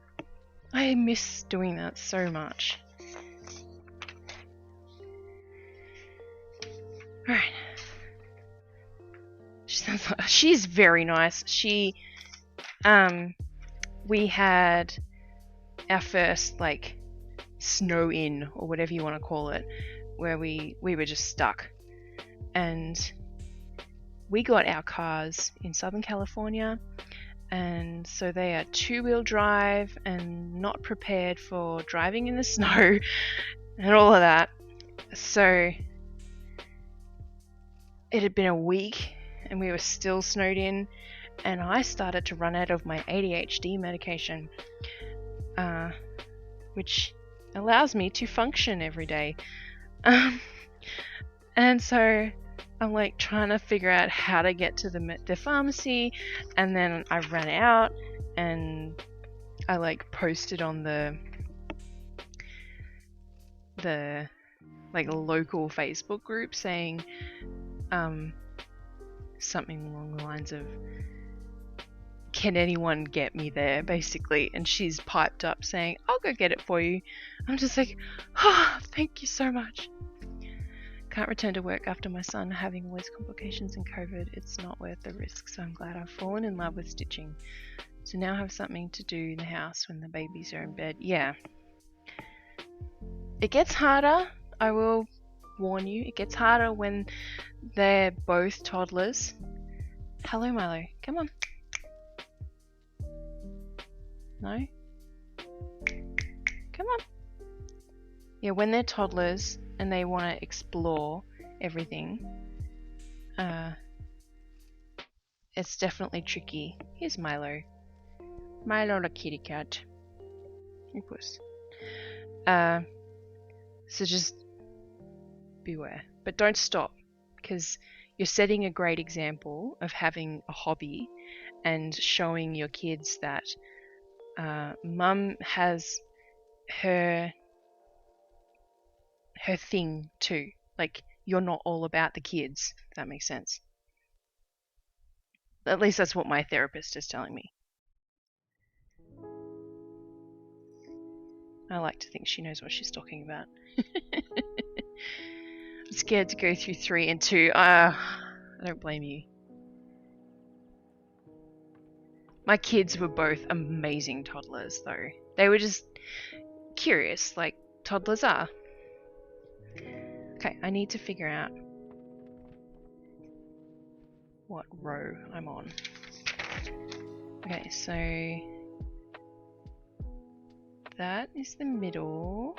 miss doing that so much. Alright. She's very nice. We had our first like snow in, or whatever you want to call it, where we were just stuck, and we got our cars in Southern California, and so they are two-wheel drive and not prepared for driving in the snow and all of that. So it had been a week and we were still snowed in, and I started to run out of my ADHD medication, which allows me to function every day. And so I'm like trying to figure out how to get to the pharmacy, and then I ran out, and I like posted on the like a local Facebook group saying something along the lines of, can anyone get me there, basically, and she's piped up saying, I'll go get it for you. I'm just like, oh, thank you so much. Can't return to work after my son having all these complications and COVID. It's not worth the risk, so I'm glad I've fallen in love with stitching. So now I have something to do in the house when the babies are in bed. Yeah. It gets harder, I will warn you. It gets harder when they're both toddlers. Hello, Milo. Come on. No? Come on. Yeah, when they're toddlers and they want to explore everything, it's definitely tricky. Here's Milo. Milo the kitty cat. Of course. So just beware. But don't stop, because you're setting a great example of having a hobby and showing your kids that mum has her thing too. Like, you're not all about the kids, if that makes sense. At least that's what my therapist is telling me. I like to think she knows what she's talking about. I'm scared to go through 3 and 2. I don't blame you. My kids were both amazing toddlers, though. They were just curious, like toddlers are. Okay, I need to figure out what row I'm on. Okay, so that is the middle.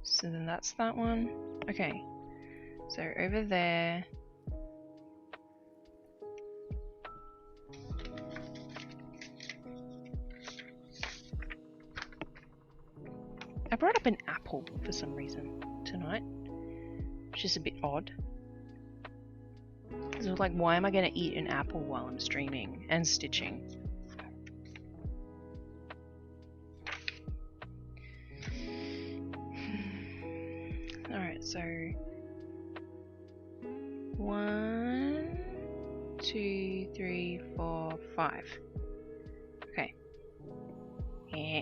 So then that's that one. Okay, so over there. I brought up an apple for some reason tonight, which is a bit odd. So like, why am I going to eat an apple while I'm streaming and stitching? Alright, so 1, 2, 3, 4, 5. Okay. Yeah.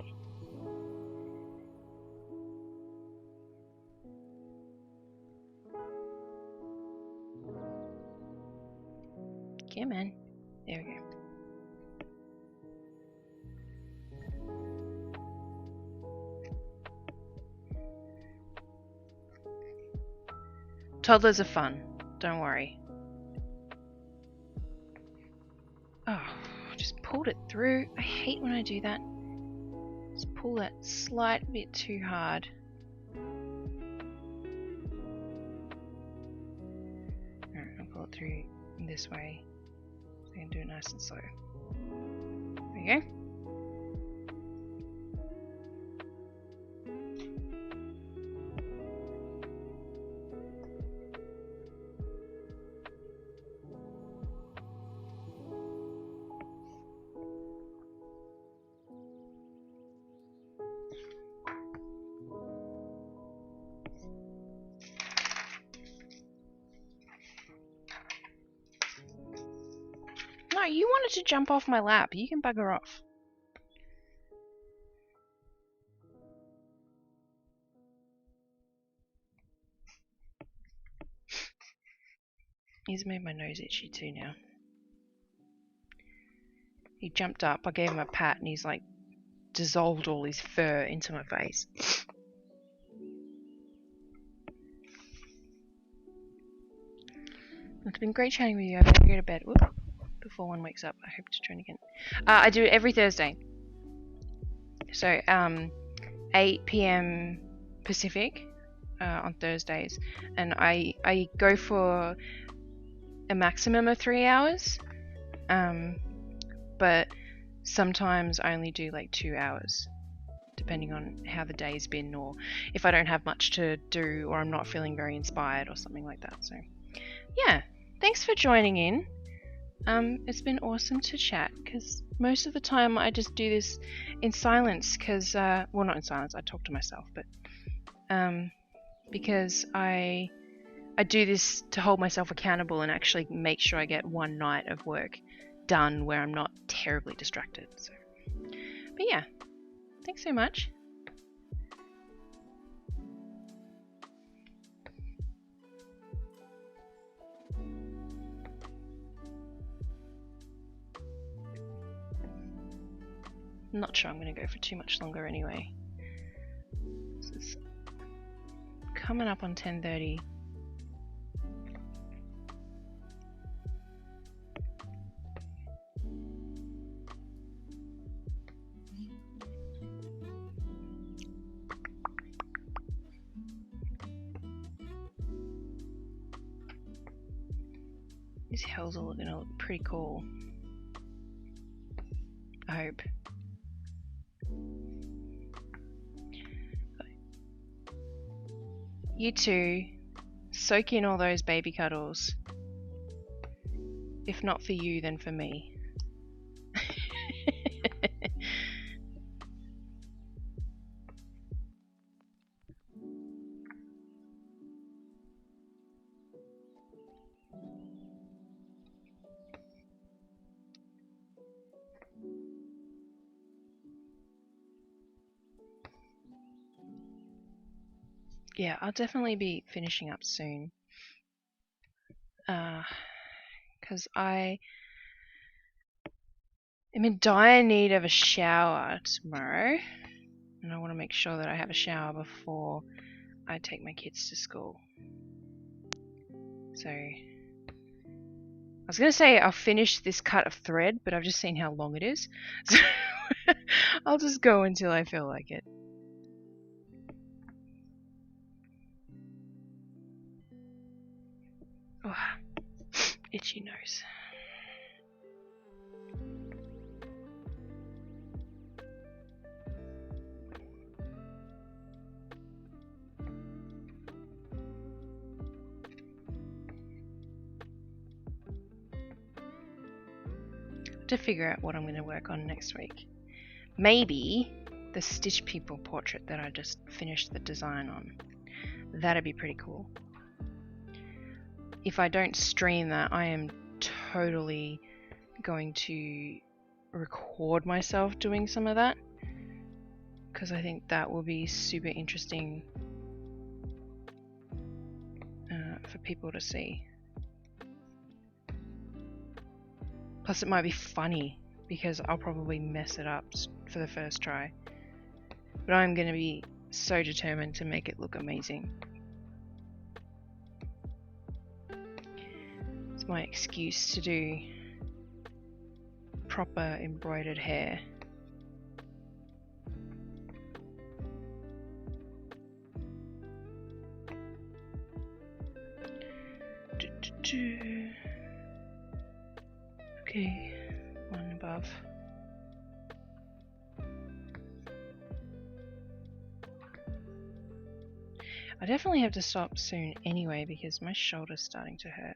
Come on. There we go. Toddlers are fun. Don't worry. Oh, just pulled it through. I hate when I do that. Just pull that slight bit too hard. Alright, I'll pull it through this way. So I can do it nice and slow. There you go. No, you wanted to jump off my lap. You can bugger off. He's made my nose itchy too now. He jumped up, I gave him a pat, and he's like dissolved all his fur into my face. It's been great chatting with you. I better go to bed. Whoop. Before one wakes up. I hope to join again. I do it every Thursday. So 8 PM Pacific on Thursdays, and I go for a maximum of 3 hours, but sometimes I only do like 2 hours, depending on how the day's been, or if I don't have much to do, or I'm not feeling very inspired or something like that. So yeah, thanks for joining in. It's been awesome to chat, because most of the time I just do this in silence, because, well, not in silence, I talk to myself, but, because I do this to hold myself accountable and actually make sure I get one night of work done where I'm not terribly distracted. So, but yeah, thanks so much. I'm not sure I'm going to go for too much longer anyway. This is coming up on 10:30. These hills are going to look pretty cool. I hope. You two, soak in all those baby cuddles. If not for you, then for me. Yeah, I'll definitely be finishing up soon. Because I am in dire need of a shower tomorrow. And I want to make sure that I have a shower before I take my kids to school. So, I was going to say I'll finish this cut of thread, but I've just seen how long it is. So, I'll just go until I feel like it. Oh, itchy nose. To figure out what I'm going to work on next week. Maybe the Stitch People portrait that I just finished the design on. That'd be pretty cool. If I don't stream that, I am totally going to record myself doing some of that, because I think that will be super interesting for people to see. Plus it might be funny, because I'll probably mess it up for the first try. But I'm going to be so determined to make it look amazing. It's my excuse to do proper embroidered hair. Okay, one above. I definitely have to stop soon anyway, because my shoulder's starting to hurt.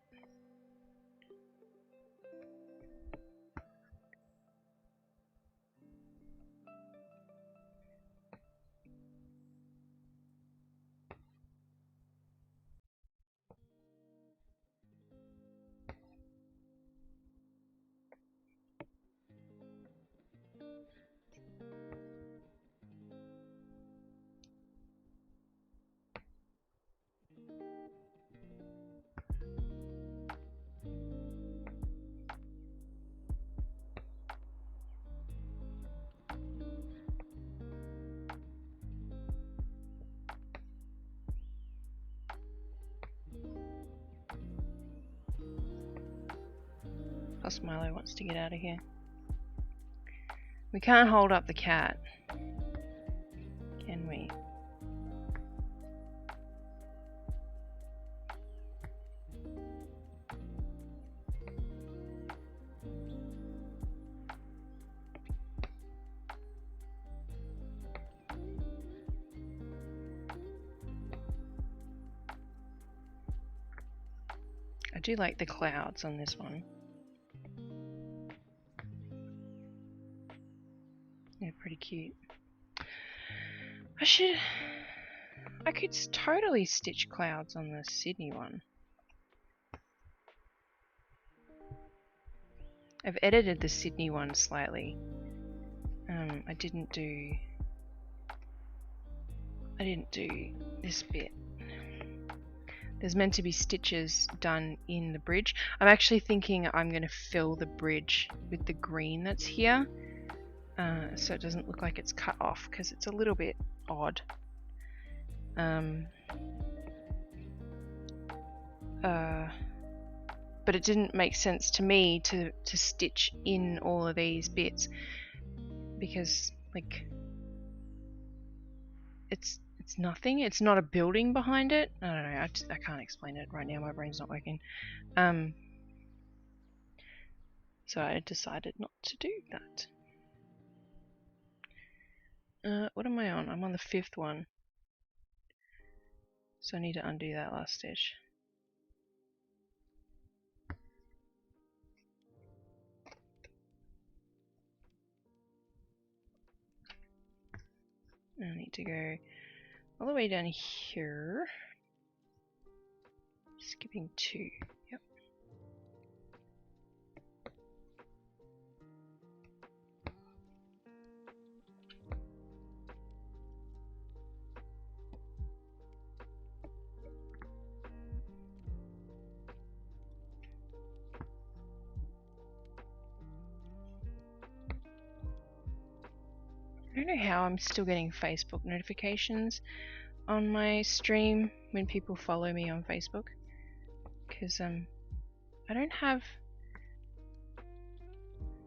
Plus Milo wants to get out of here. We can't hold up the cat, can we? I do like the clouds on this one. cute. I could totally stitch clouds on the Sydney one. I've edited the Sydney one slightly. I didn't do this bit. There's meant to be stitches done in the bridge. I'm actually thinking I'm going to fill the bridge with the green that's here, so it doesn't look like it's cut off, because it's a little bit odd. But it didn't make sense to me to stitch in all of these bits, because like it's nothing. It's not a building behind it. I don't know. I can't explain it right now. My brain's not working. So I decided not to do that. What am I on? I'm on the 5th one. So I need to undo that last stitch. I need to go all the way down here. Skipping 2. Yep. I don't know how I'm still getting Facebook notifications on my stream when people follow me on Facebook, because I don't have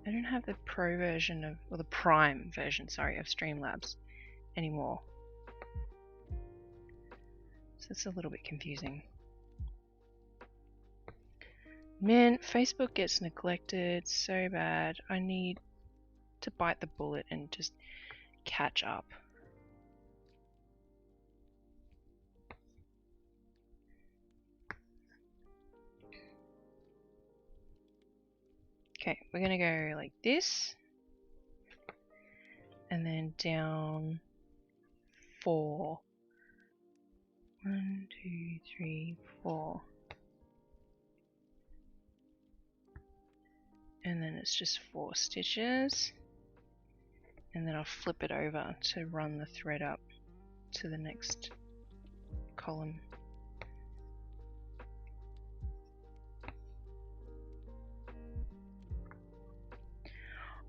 the pro version of, or the prime version, sorry, of Streamlabs anymore. So it's a little bit confusing. Man, Facebook gets neglected so bad. I need to bite the bullet and just catch up. Okay, we're gonna go like this, and then down 4. 1, 2, 3, 4. And then it's just 4 stitches, and then I'll flip it over to run the thread up to the next column.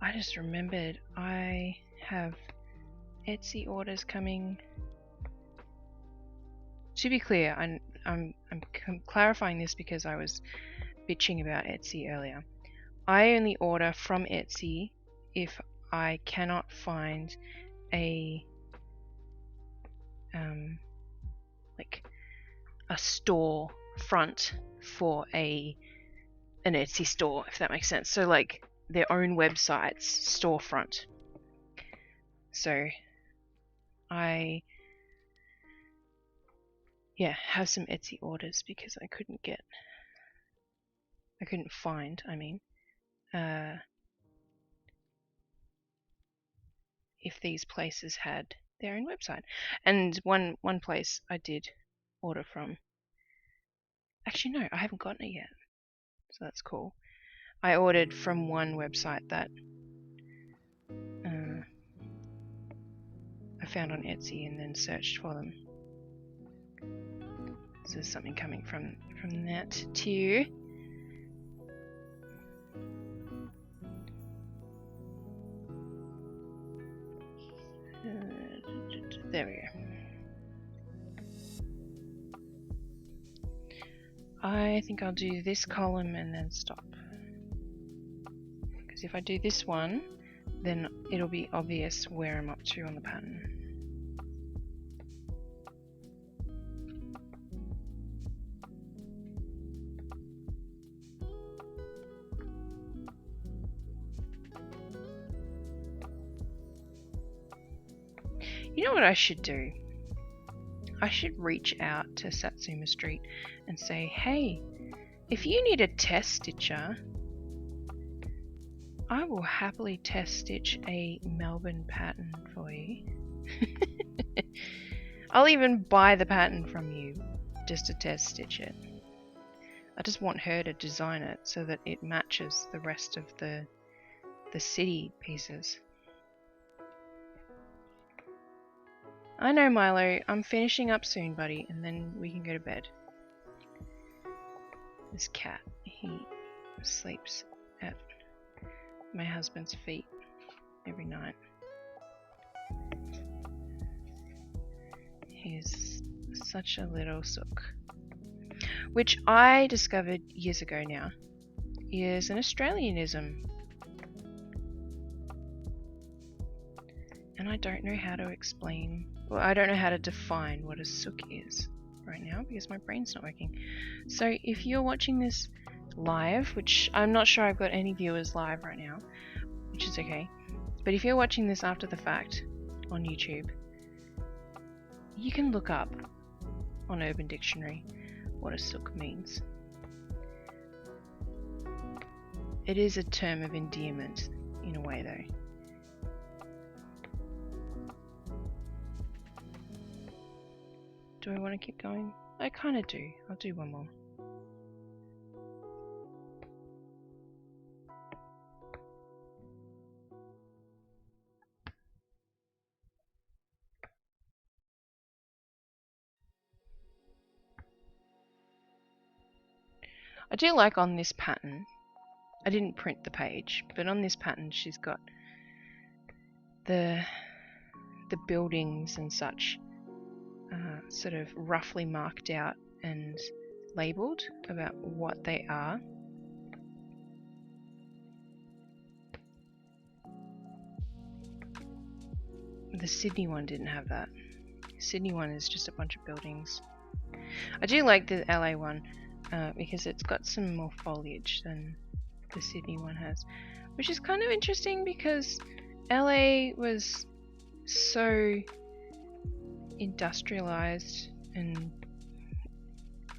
I just remembered I have Etsy orders coming. To be clear, I'm clarifying this because I was bitching about Etsy earlier. I only order from Etsy if I cannot find a like a store front for an Etsy store, if that makes sense. So like their own website's storefront. So I have some Etsy orders because I couldn't find, if these places had their own website. And one place I did order from. Actually, no, I haven't gotten it yet. So that's cool. I ordered from one website that I found on Etsy and then searched for them. So there's something coming from that too. There we go. I think I'll do this column and then stop. Because if I do this one, then it'll be obvious where I'm up to on the pattern. You know what I should do? I should reach out to Satsuma Street and say, hey, if you need a test stitcher, I will happily test stitch a Melbourne pattern for you. I'll even buy the pattern from you just to test stitch it. I just want her to design it so that it matches the rest of the city pieces. I know, Milo, I'm finishing up soon, buddy, and then we can go to bed. This cat, he sleeps at my husband's feet every night. He's such a little sook. Which I discovered years ago now is an Australianism. And I don't know how to explain, well, I don't know how to define what a sook is right now because my brain's not working. So if you're watching this live, which I'm not sure I've got any viewers live right now, which is okay, but if you're watching this after the fact on YouTube, you can look up on Urban Dictionary what a sook means. It is a term of endearment in a way though. Do I want to keep going? I kind of do. I'll do one more. I do like on this pattern, I didn't print the page, but on this pattern she's got the buildings and such sort of roughly marked out and labelled about what they are. The Sydney one didn't have that. Sydney one is just a bunch of buildings. I do like the LA one because it's got some more foliage than the Sydney one has, which is kind of interesting because LA was so industrialized, and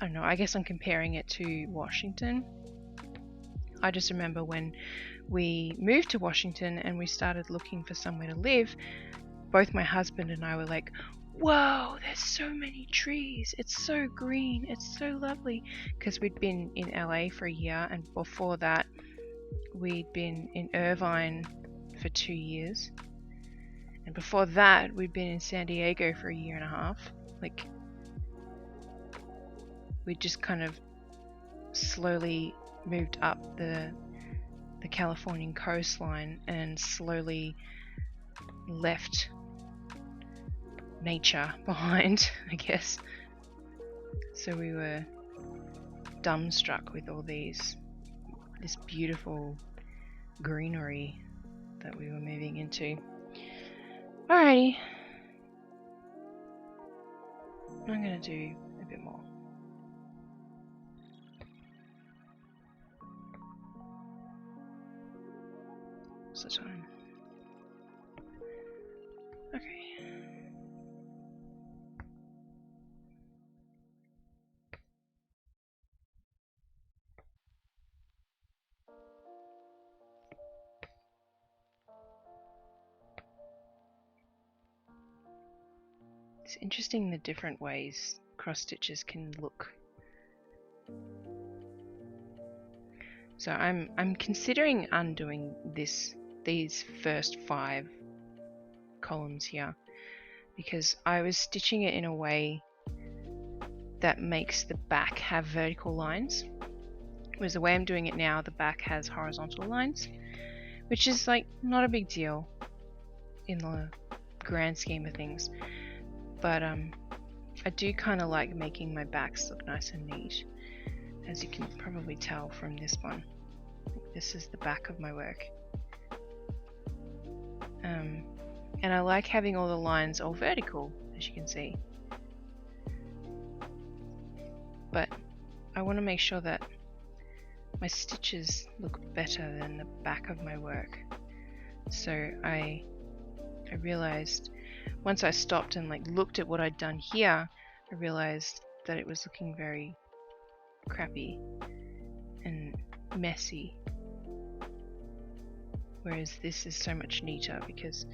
I don't know, I guess I'm comparing it to Washington. I just remember when we moved to Washington and we started looking for somewhere to live, both my husband and I were like, whoa, there's so many trees, it's so green, it's so lovely, because we'd been in LA for a year, and before that we'd been in Irvine for 2 years, and before that we'd been in San Diego for a year and a half. Like, we just kind of slowly moved up the Californian coastline and slowly left nature behind, I guess. So we were dumbstruck with all this beautiful greenery that we were moving into. Alrighty, I'm gonna do a bit more. What's the time? Okay. It's interesting the different ways cross stitches can look. So I'm considering undoing these first 5 columns here, because I was stitching it in a way that makes the back have vertical lines, whereas the way I'm doing it now, the back has horizontal lines, which is like not a big deal in the grand scheme of things, but I do kind of like making my backs look nice and neat, as you can probably tell from this one. This is the back of my work. And I like having all the lines all vertical, as you can see. But I want to make sure that my stitches look better than the back of my work. So I realized, once I stopped and like looked at what I'd done here, I realized that it was looking very crappy and messy. whereas this is so much neater because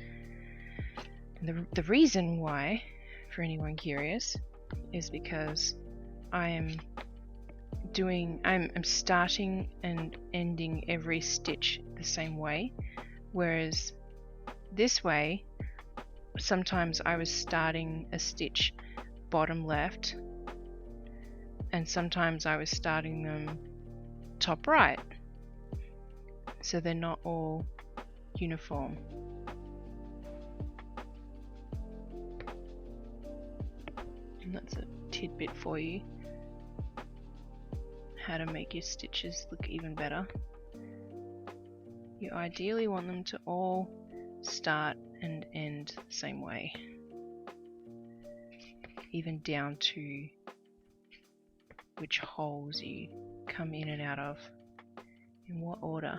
the reason why, for anyone curious, is because I'm starting and ending every stitch the same way, whereas this way sometimes I was starting a stitch bottom left and sometimes I was starting them top right, so they're not all uniform. And that's a tidbit for you, how to make your stitches look even better. You ideally want them to all start and end the same way, even down to which holes you come in and out of, in what order.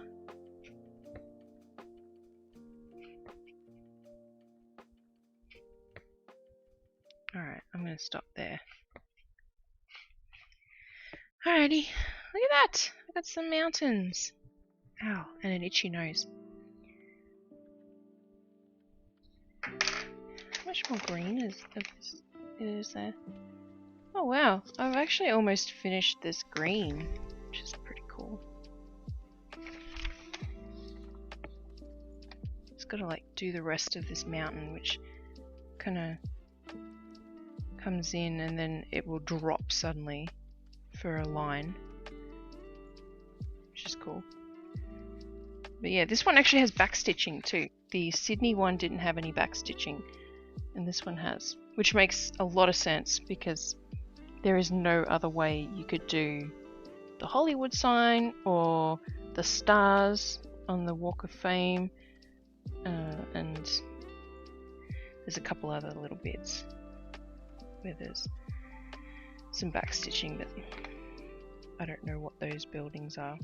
Alright, I'm going to stop there. Alrighty, look at that! I got some mountains. Ow, and an itchy nose. How much more green is there? Oh wow, I've actually almost finished this green, which is pretty cool. Just gotta like do the rest of this mountain, which kind of comes in and then it will drop suddenly for a line, which is cool. But yeah, this one actually has backstitching too. The Sydney one didn't have any backstitching, and this one has, which makes a lot of sense because there is no other way you could do the Hollywood sign or the stars on the Walk of Fame, and there's a couple other little bits where there's some backstitching, but I don't know what those buildings are.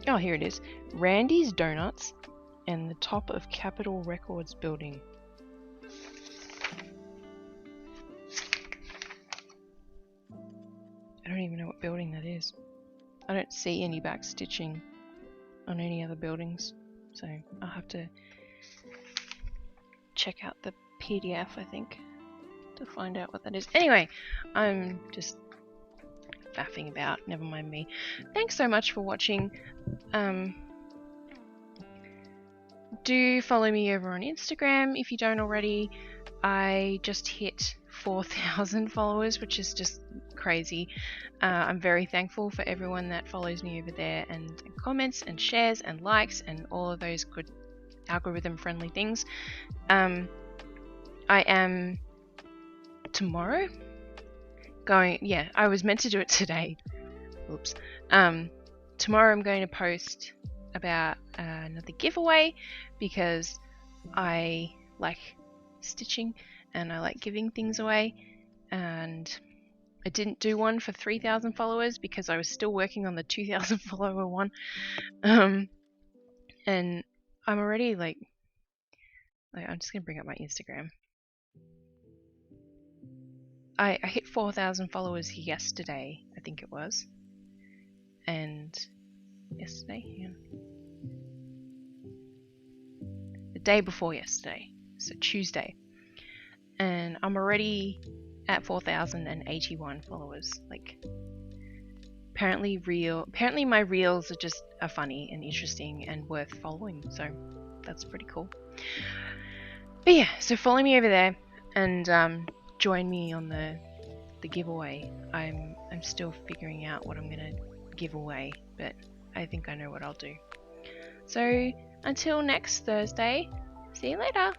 Oh, here it is. Randy's Donuts and the top of Capitol Records building. I don't even know what building that is. I don't see any backstitching on any other buildings, so I'll have to check out the PDF, I think, to find out what that is. Anyway, I'm just faffing about, never mind me. Thanks so much for watching. Do follow me over on Instagram if you don't already. I just hit 4,000 followers, which is just crazy. I'm very thankful for everyone that follows me over there and comments and shares and likes and all of those good algorithm friendly things. I am tomorrow I was meant to do it today. Oops. Tomorrow I'm going to post about another giveaway because I like stitching and I like giving things away, and I didn't do one for 3,000 followers because I was still working on the 2,000 follower one, and I'm already like I'm just gonna bring up my Instagram. I hit 4,000 followers yesterday, I think it was, and yesterday, yeah. The day before yesterday, so Tuesday, and I'm already at 4,081 followers. Like, apparently my reels are funny and interesting and worth following, so that's pretty cool. But yeah, so follow me over there and join me on the giveaway. I'm still figuring out what I'm gonna give away, but I think I know what I'll do. So until next Thursday, see you later.